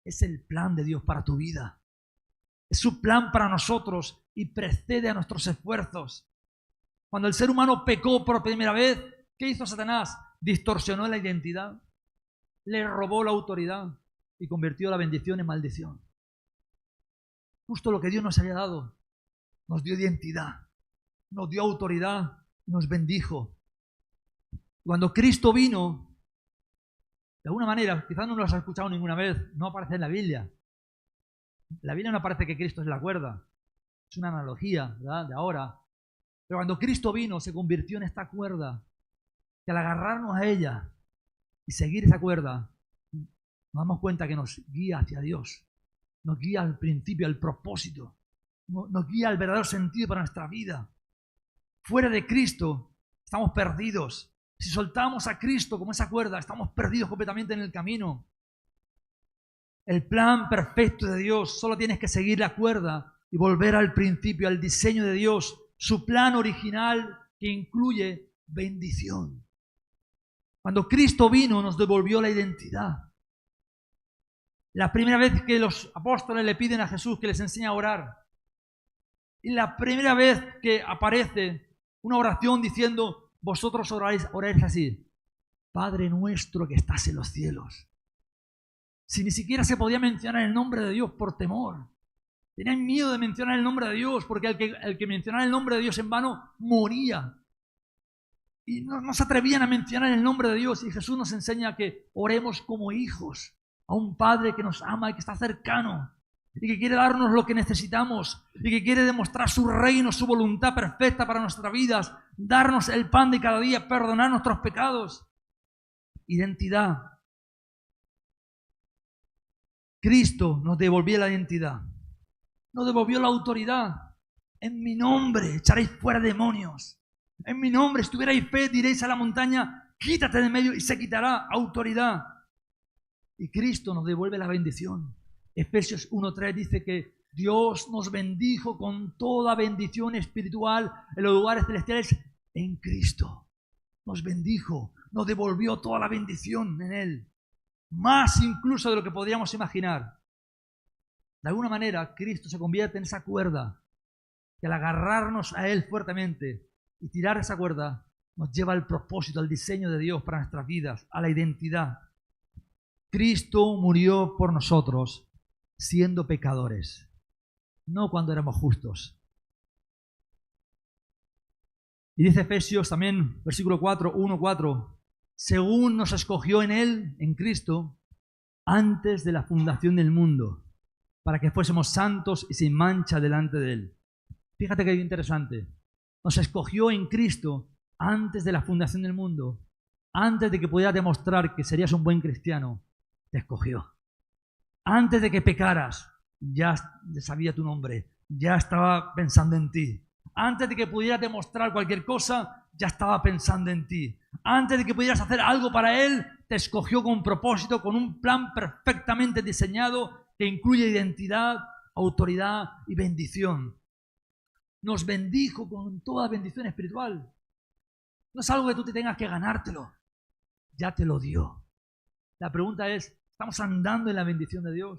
es el plan de Dios para tu vida. Es su plan para nosotros y precede a nuestros esfuerzos. Cuando el ser humano pecó por primera vez, ¿qué hizo Satanás? Distorsionó la identidad, le robó la autoridad y convirtió la bendición en maldición. Justo lo que Dios nos había dado. Nos dio identidad, nos dio autoridad, nos bendijo. Cuando Cristo vino, de alguna manera, quizás no lo has escuchado ninguna vez, no aparece en la Biblia. En la Biblia no aparece que Cristo es la cuerda. Es una analogía, ¿verdad?, de ahora. Pero cuando Cristo vino, se convirtió en esta cuerda, que al agarrarnos a ella y seguir esa cuerda, nos damos cuenta que nos guía hacia Dios, nos guía al principio, al propósito, nos guía al verdadero sentido para nuestra vida. Fuera de Cristo estamos perdidos. Si soltamos a Cristo como esa cuerda, estamos perdidos completamente en el camino. El plan perfecto de Dios, solo tienes que seguir la cuerda y volver al principio, al diseño de Dios, su plan original que incluye bendición. Cuando Cristo vino, nos devolvió la identidad. La primera vez que los apóstoles le piden a Jesús que les enseñe a orar, y la primera vez que aparece una oración diciendo, vosotros oráis así, Padre nuestro que estás en los cielos. Si ni siquiera se podía mencionar el nombre de Dios por temor. Tenían miedo de mencionar el nombre de Dios, porque el que mencionara el nombre de Dios en vano moría. Y no se atrevían a mencionar el nombre de Dios. Y Jesús nos enseña que oremos como hijos a un Padre que nos ama y que está cercano y que quiere darnos lo que necesitamos y que quiere demostrar su reino, su voluntad perfecta para nuestras vidas, darnos el pan de cada día, perdonar nuestros pecados. Identidad. Cristo nos devolvió la identidad, nos devolvió la autoridad. En mi nombre echaréis fuera demonios. En mi nombre, si tuvierais fe, diréis a la montaña, quítate de medio y se quitará. Autoridad. Y Cristo nos devuelve la bendición. Efesios 1:3 dice que Dios nos bendijo con toda bendición espiritual en los lugares celestiales en Cristo. Nos bendijo, nos devolvió toda la bendición en Él. Más incluso de lo que podríamos imaginar. De alguna manera, Cristo se convierte en esa cuerda que al agarrarnos a Él fuertemente y tirar esa cuerda nos lleva al propósito, al diseño de Dios para nuestras vidas, a la identidad. Cristo murió por nosotros siendo pecadores, no cuando éramos justos. Y dice Efesios también, versículo 1:4, según nos escogió en Él, en Cristo, antes de la fundación del mundo, para que fuésemos santos y sin mancha delante de Él. Fíjate qué interesante. Nos escogió en Cristo antes de la fundación del mundo, antes de que pudieras demostrar que serías un buen cristiano. Te escogió. Antes de que pecaras, ya sabía tu nombre, ya estaba pensando en ti. Antes de que pudieras demostrar cualquier cosa, ya estaba pensando en ti. Antes de que pudieras hacer algo para Él, te escogió con propósito, con un plan perfectamente diseñado que incluye identidad, autoridad y bendición. Nos bendijo con toda bendición espiritual. No es algo que tú te tengas que ganártelo. Ya te lo dio. La pregunta es, ¿estamos andando en la bendición de Dios?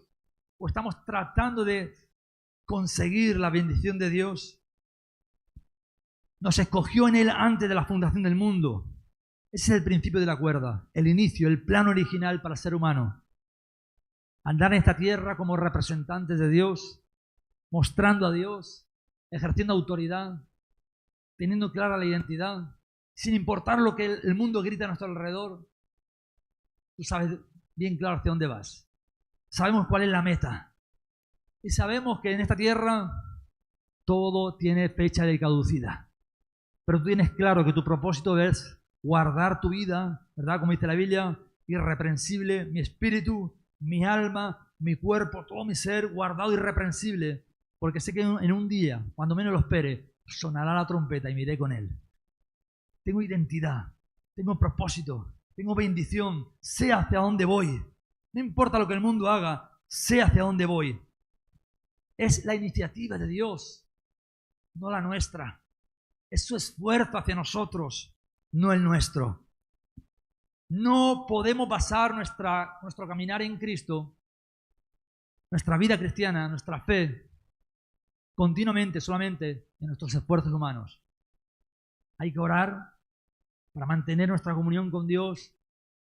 ¿O estamos tratando de conseguir la bendición de Dios? Nos escogió en Él antes de la fundación del mundo. Ese es el principio de la cuerda, el inicio, el plan original para el ser humano. Andar en esta tierra como representantes de Dios, mostrando a Dios, ejerciendo autoridad, teniendo clara la identidad, sin importar lo que el mundo grita a nuestro alrededor. Tú sabes bien claro hacia dónde vas. Sabemos cuál es la meta. Y sabemos que en esta tierra todo tiene fecha de caducidad. Pero tú tienes claro que tu propósito es guardar tu vida, ¿verdad? Como dice la Biblia, irreprensible, mi espíritu, mi alma mi cuerpo, todo mi ser guardado irreprensible, porque sé que en un día, cuando menos lo espere, sonará la trompeta y me iré con Él. Tengo identidad, tengo propósito, tengo bendición, sé hacia dónde voy. No importa lo que el mundo haga, sé hacia dónde voy. Es la iniciativa de Dios, no la nuestra. Es su esfuerzo hacia nosotros, no el nuestro. No podemos basar nuestro caminar en Cristo, nuestra vida cristiana, nuestra fe, continuamente, solamente en nuestros esfuerzos humanos. Hay que orar para mantener nuestra comunión con Dios,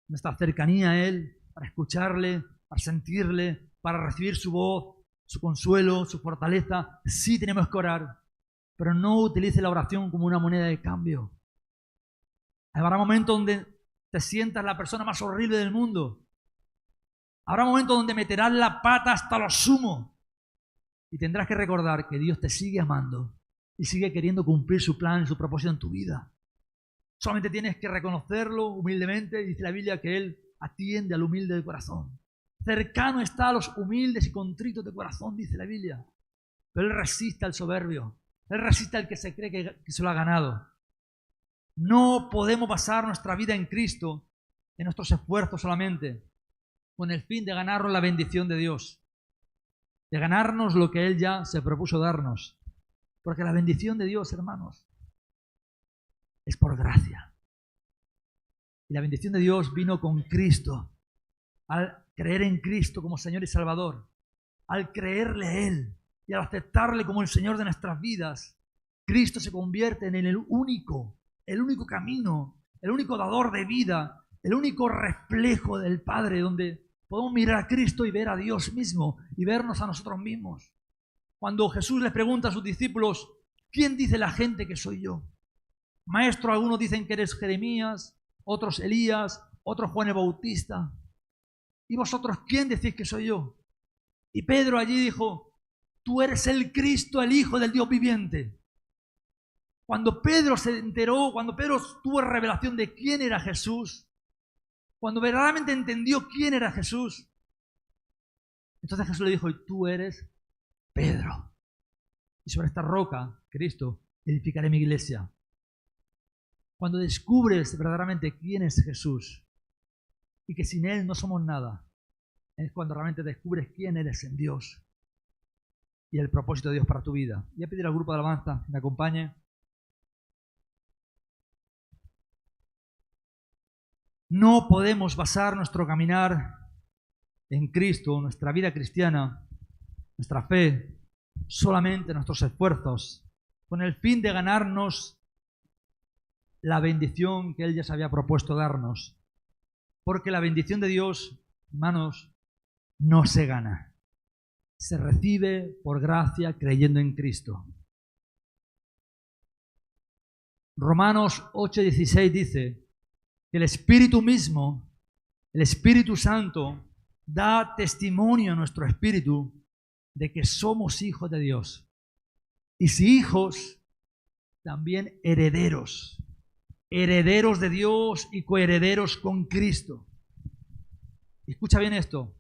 nuestra cercanía a Él, para escucharle, para sentirle, para recibir su voz, su consuelo, su fortaleza. Sí tenemos que orar, pero no utilice la oración como una moneda de cambio. Habrá momentos donde te sientas la persona más horrible del mundo. Habrá momentos donde meterás la pata hasta lo sumo. Y tendrás que recordar que Dios te sigue amando y sigue queriendo cumplir su plan y su propósito en tu vida. Solamente tienes que reconocerlo humildemente. Dice la Biblia que Él atiende al humilde de corazón. Cercano está a los humildes y contritos de corazón, dice la Biblia. Pero Él resiste al soberbio. Él resiste al que se cree que se lo ha ganado. No podemos basar nuestra vida en Cristo, en nuestros esfuerzos solamente, con el fin de ganarnos la bendición de Dios, de ganarnos lo que Él ya se propuso darnos. Porque la bendición de Dios, hermanos, es por gracia. Y la bendición de Dios vino con Cristo, al creer en Cristo como Señor y Salvador, al creerle a Él y al aceptarle como el Señor de nuestras vidas. Cristo se convierte en el único camino, el único dador de vida, el único reflejo del Padre, donde podemos mirar a Cristo y ver a Dios mismo y vernos a nosotros mismos. Cuando Jesús les pregunta a sus discípulos, ¿quién dice la gente que soy yo? Maestro, algunos dicen que eres Jeremías, otros Elías, otros Juan el Bautista. ¿Y vosotros quién decís que soy yo? Y Pedro allí dijo, tú eres el Cristo, el Hijo del Dios viviente. Cuando Pedro se enteró, cuando Pedro tuvo revelación de quién era Jesús, cuando verdaderamente entendió quién era Jesús, entonces Jesús le dijo, y tú eres Pedro. Y sobre esta roca, Cristo, edificaré mi iglesia. Cuando descubres verdaderamente quién es Jesús y que sin Él no somos nada, es cuando realmente descubres quién eres en Dios y el propósito de Dios para tu vida. Voy a pedir al grupo de alabanza que me acompañe. No podemos basar nuestro caminar en Cristo, nuestra vida cristiana, nuestra fe, solamente en nuestros esfuerzos, con el fin de ganarnos la bendición que Él ya se había propuesto darnos. Porque la bendición de Dios, hermanos, no se gana. Se recibe por gracia creyendo en Cristo. Romanos 8:16 dice que el Espíritu mismo, el Espíritu Santo, da testimonio a nuestro espíritu de que somos hijos de Dios. Y si hijos, también herederos. Herederos de Dios y coherederos con Cristo. Escucha bien esto.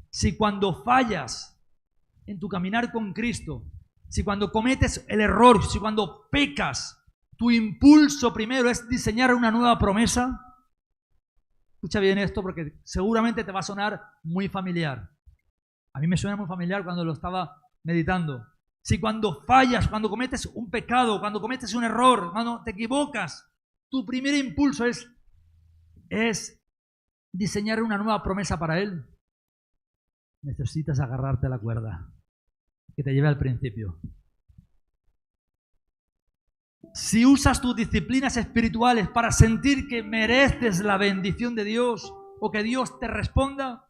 Si cuando fallas en tu caminar con Cristo, si cuando cometes el error, si cuando pecas, tu impulso primero es diseñar una nueva promesa, escucha bien esto porque seguramente te va a sonar muy familiar. A mí me suena muy familiar cuando lo estaba meditando. Si cuando fallas, cuando cometes un pecado, cuando cometes un error, cuando te equivocas, tu primer impulso es diseñar una nueva promesa para Él, necesitas agarrarte a la cuerda que te lleve al principio. Si usas tus disciplinas espirituales para sentir que mereces la bendición de Dios o que Dios te responda,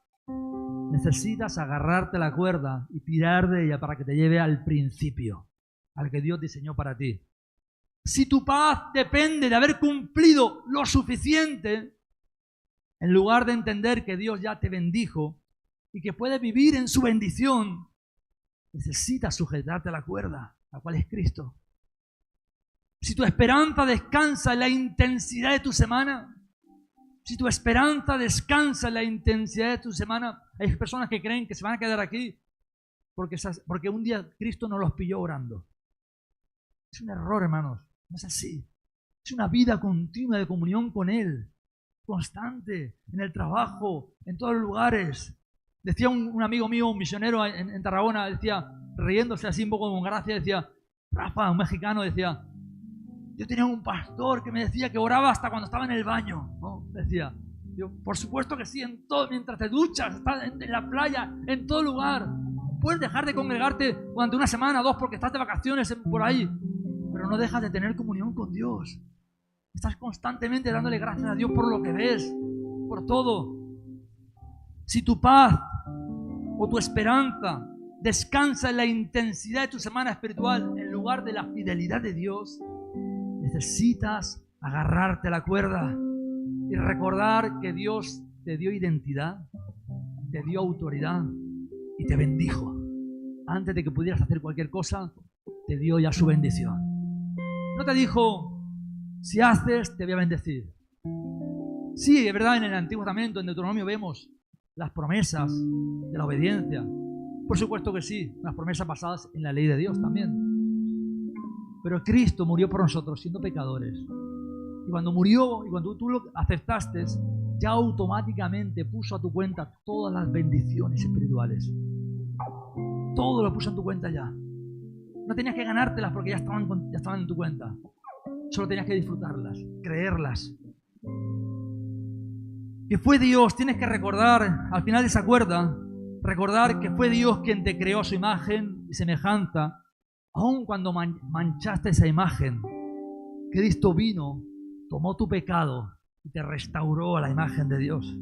necesitas agarrarte a la cuerda y tirar de ella para que te lleve al principio, al que Dios diseñó para ti. Si tu paz depende de haber cumplido lo suficiente, en lugar de entender que Dios ya te bendijo y que puedes vivir en su bendición, necesitas sujetarte a la cuerda, la cual es Cristo. Si tu esperanza descansa en la intensidad de tu semana, si tu esperanza descansa en la intensidad de tu semana, hay personas que creen que se van a quedar aquí porque un día Cristo no los pilló orando. Es un error, hermanos. No es así. Es una vida continua de comunión con Él, constante, en el trabajo, en todos los lugares. Decía un amigo mío, un misionero en Tarragona, decía, riéndose así un poco con gracia, decía, Rafa, un mexicano, decía, yo tenía un pastor que me decía que oraba hasta cuando estaba en el baño, ¿no? Decía, yo, por supuesto que sí, en todo, mientras te duchas, estás en la playa, en todo lugar. Puedes dejar de congregarte durante una semana o dos porque estás de vacaciones por ahí, pero no dejas de tener comunión con Dios. Estás constantemente dándole gracias a Dios por lo que ves, por todo. Si tu paz o tu esperanza descansa en la intensidad de tu semana espiritual en lugar de la fidelidad de Dios, necesitas agarrarte a la cuerda y recordar que Dios te dio identidad, te dio autoridad y te bendijo. Antes de que pudieras hacer cualquier cosa, te dio ya su bendición. No te dijo, si haces, te voy a bendecir. Sí, es verdad, en el Antiguo Testamento, en Deuteronomio, vemos las promesas de la obediencia. Por supuesto que sí, las promesas basadas en la ley de Dios también. Pero Cristo murió por nosotros siendo pecadores. Y cuando murió, y cuando tú lo aceptaste, ya automáticamente puso a tu cuenta todas las bendiciones espirituales. Todo lo puso en tu cuenta ya. No tenías que ganártelas porque ya estaban en tu cuenta. Solo tenías que disfrutarlas, creerlas. Que fue Dios, tienes que recordar, al final de esa cuerda, recordar que fue Dios quien te creó a su imagen y semejanza. Aun cuando manchaste esa imagen, Cristo vino, tomó tu pecado y te restauró a la imagen de Dios.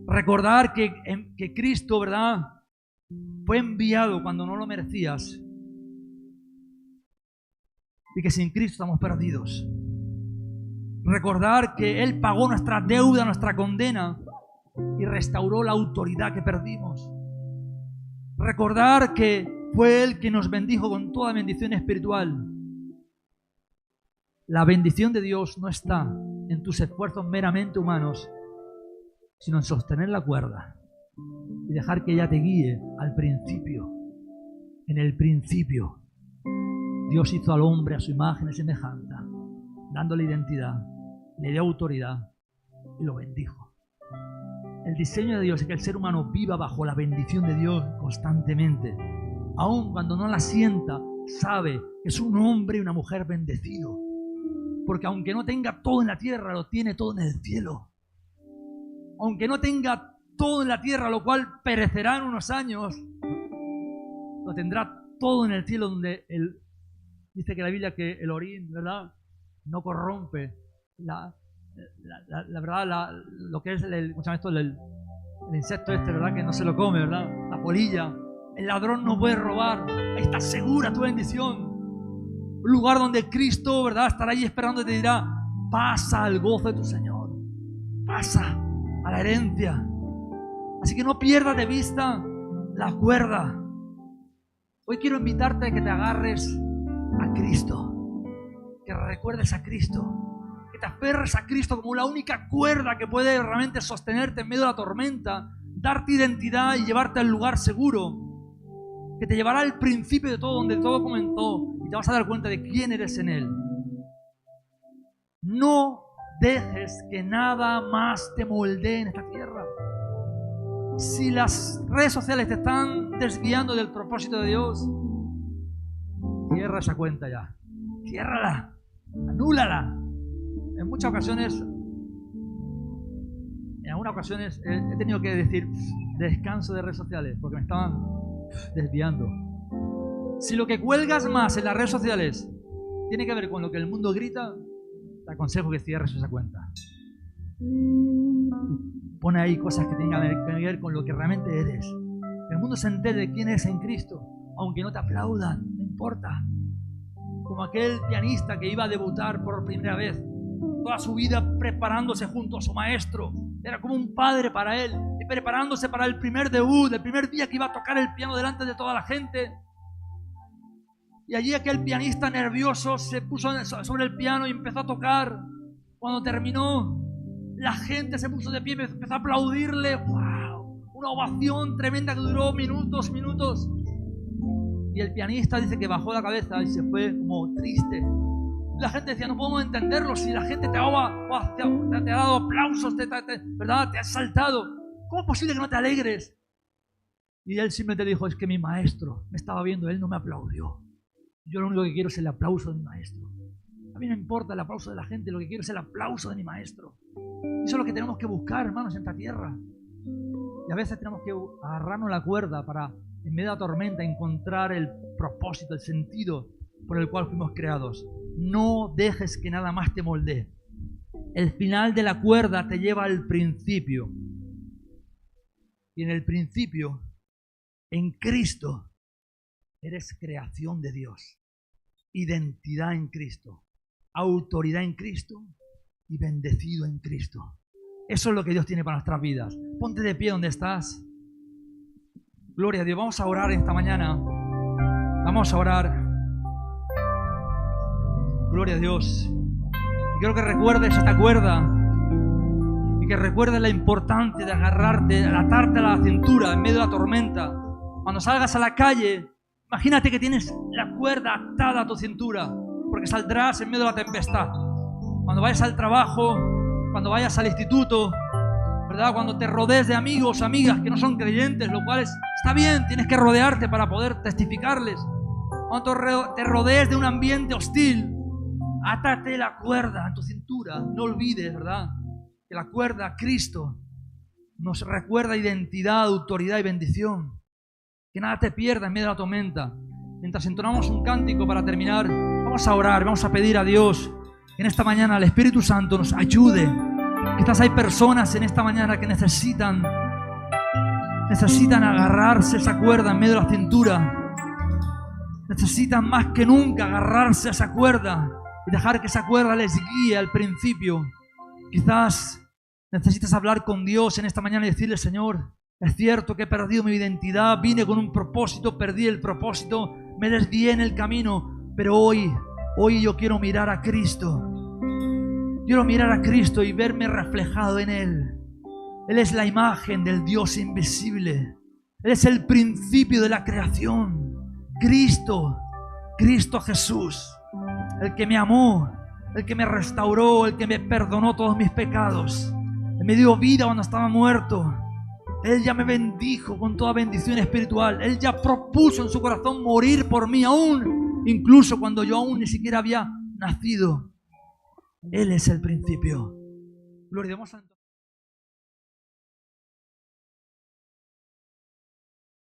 Recordar que Cristo, ¿verdad?, fue enviado cuando no lo merecías y que sin Cristo estamos perdidos. Recordar que Él pagó nuestra deuda, nuestra condena y restauró la autoridad que perdimos. Recordar que fue Él quien nos bendijo con toda bendición espiritual. La bendición de Dios no está en tus esfuerzos meramente humanos, sino en sostener la cuerda y dejar que ella te guíe al principio. En el principio, Dios hizo al hombre a su imagen y semejanza, dándole identidad, le dio autoridad y lo bendijo. El diseño de Dios es que el ser humano viva bajo la bendición de Dios constantemente. Aun cuando no la sienta, sabe que es un hombre y una mujer bendecido. Porque aunque no tenga todo en la tierra, lo tiene todo en el cielo. Aunque no tenga todo en la tierra, lo cual perecerá en unos años, lo tendrá todo en el cielo, donde dice que la Biblia que el orín, ¿verdad?, no corrompe la verdad, lo que es el insecto este, ¿verdad?, que no se lo come, ¿verdad?, la polilla. El ladrón no puede robar. Ahí está segura tu bendición. Un lugar donde Cristo, ¿verdad?, estará ahí esperando y te dirá, pasa al gozo de tu Señor, pasa a la herencia. Así que no pierdas de vista la cuerda. Hoy quiero invitarte a que te agarres a Cristo, que recuerdes a Cristo, que te aferres a Cristo como la única cuerda que puede realmente sostenerte en medio de la tormenta, darte identidad y llevarte al lugar seguro, que te llevará al principio de todo, donde todo comenzó, y te vas a dar cuenta de quién eres en Él. No dejes que nada más te moldee en esta tierra. Si las redes sociales te están desviando del propósito de Dios, cierra esa cuenta ya. Ciérrala, anúlala. En algunas ocasiones he tenido que decir descanso de redes sociales porque me estaban desviando. Si lo que cuelgas más en las redes sociales tiene que ver con lo que el mundo grita, te aconsejo que cierres esa cuenta. Pone ahí cosas que tengan que ver con lo que realmente eres. Que el mundo se entere de quién eres en Cristo, aunque no te aplaudan, no importa. Como aquel pianista que iba a debutar por primera vez, toda su vida preparándose junto a su maestro. Era como un padre para él, y preparándose para el primer debut, el primer día que iba a tocar el piano delante de toda la gente. Y allí aquel pianista nervioso se puso sobre el piano y empezó a tocar. Cuando terminó, La gente se puso de pie, empezó a aplaudirle. ¡Wow! Una ovación tremenda que duró minutos. Y el pianista dice que bajó la cabeza y se fue como triste. La gente decía, no podemos entenderlo, si la gente te ha dado aplausos, ¿verdad? Te ha saltado. ¿Cómo es posible que no te alegres? Y él simplemente dijo, es que mi maestro me estaba viendo, él no me aplaudió. Yo lo único que quiero es el aplauso de mi maestro. A mí no importa el aplauso de la gente, lo que quiero es el aplauso de mi maestro. Eso es lo que tenemos que buscar, hermanos, en esta tierra. Y a veces tenemos que agarrarnos la cuerda para, en medio de la tormenta, encontrar el propósito, el sentido por el cual fuimos creados. No dejes que nada más te moldee. El final de la cuerda te lleva al principio. Y en el principio, en Cristo, eres creación de Dios. Identidad en Cristo. Autoridad en Cristo y bendecido en Cristo. Eso es lo que Dios tiene para nuestras vidas. Ponte de pie donde estás. Gloria a Dios. Vamos a orar esta mañana. Vamos a orar. Gloria a Dios. Y quiero que recuerdes esta cuerda y que recuerdes la importancia de agarrarte, de atarte a la cintura en medio de la tormenta. Cuando salgas a la calle, imagínate que tienes la cuerda atada a tu cintura, porque saldrás en medio de la tempestad. Cuando vayas al trabajo, cuando vayas al instituto, ¿verdad? Cuando te rodees de amigos, amigas que no son creyentes, lo cual está bien, tienes que rodearte para poder testificarles. Cuando te rodees de un ambiente hostil, átate la cuerda a tu cintura. No olvides, ¿verdad?, que la cuerda, Cristo, nos recuerda identidad, autoridad y bendición. Que nada te pierda en medio de la tormenta. Mientras entonamos un cántico para terminar, vamos a orar, vamos a pedir a Dios que en esta mañana el Espíritu Santo nos ayude. Quizás hay personas en esta mañana que necesitan agarrarse esa cuerda en medio de la cintura. Necesitan más que nunca agarrarse a esa cuerda y dejar que esa cuerda les guíe al principio. Quizás necesitas hablar con Dios en esta mañana y decirle, Señor, es cierto que he perdido mi identidad, vine con un propósito, perdí el propósito, me desvié en el camino, pero hoy yo quiero mirar a Cristo. Quiero mirar a Cristo y verme reflejado en Él. Él es la imagen del Dios invisible. Él es el principio de la creación. Cristo Jesús, el que me amó, el que me restauró, el que me perdonó todos mis pecados. Él me dio vida cuando estaba muerto. Él ya me bendijo con toda bendición espiritual. Él ya propuso en su corazón morir por mí aún, incluso cuando yo aún ni siquiera había nacido. Él es el principio. Gloria a Dios.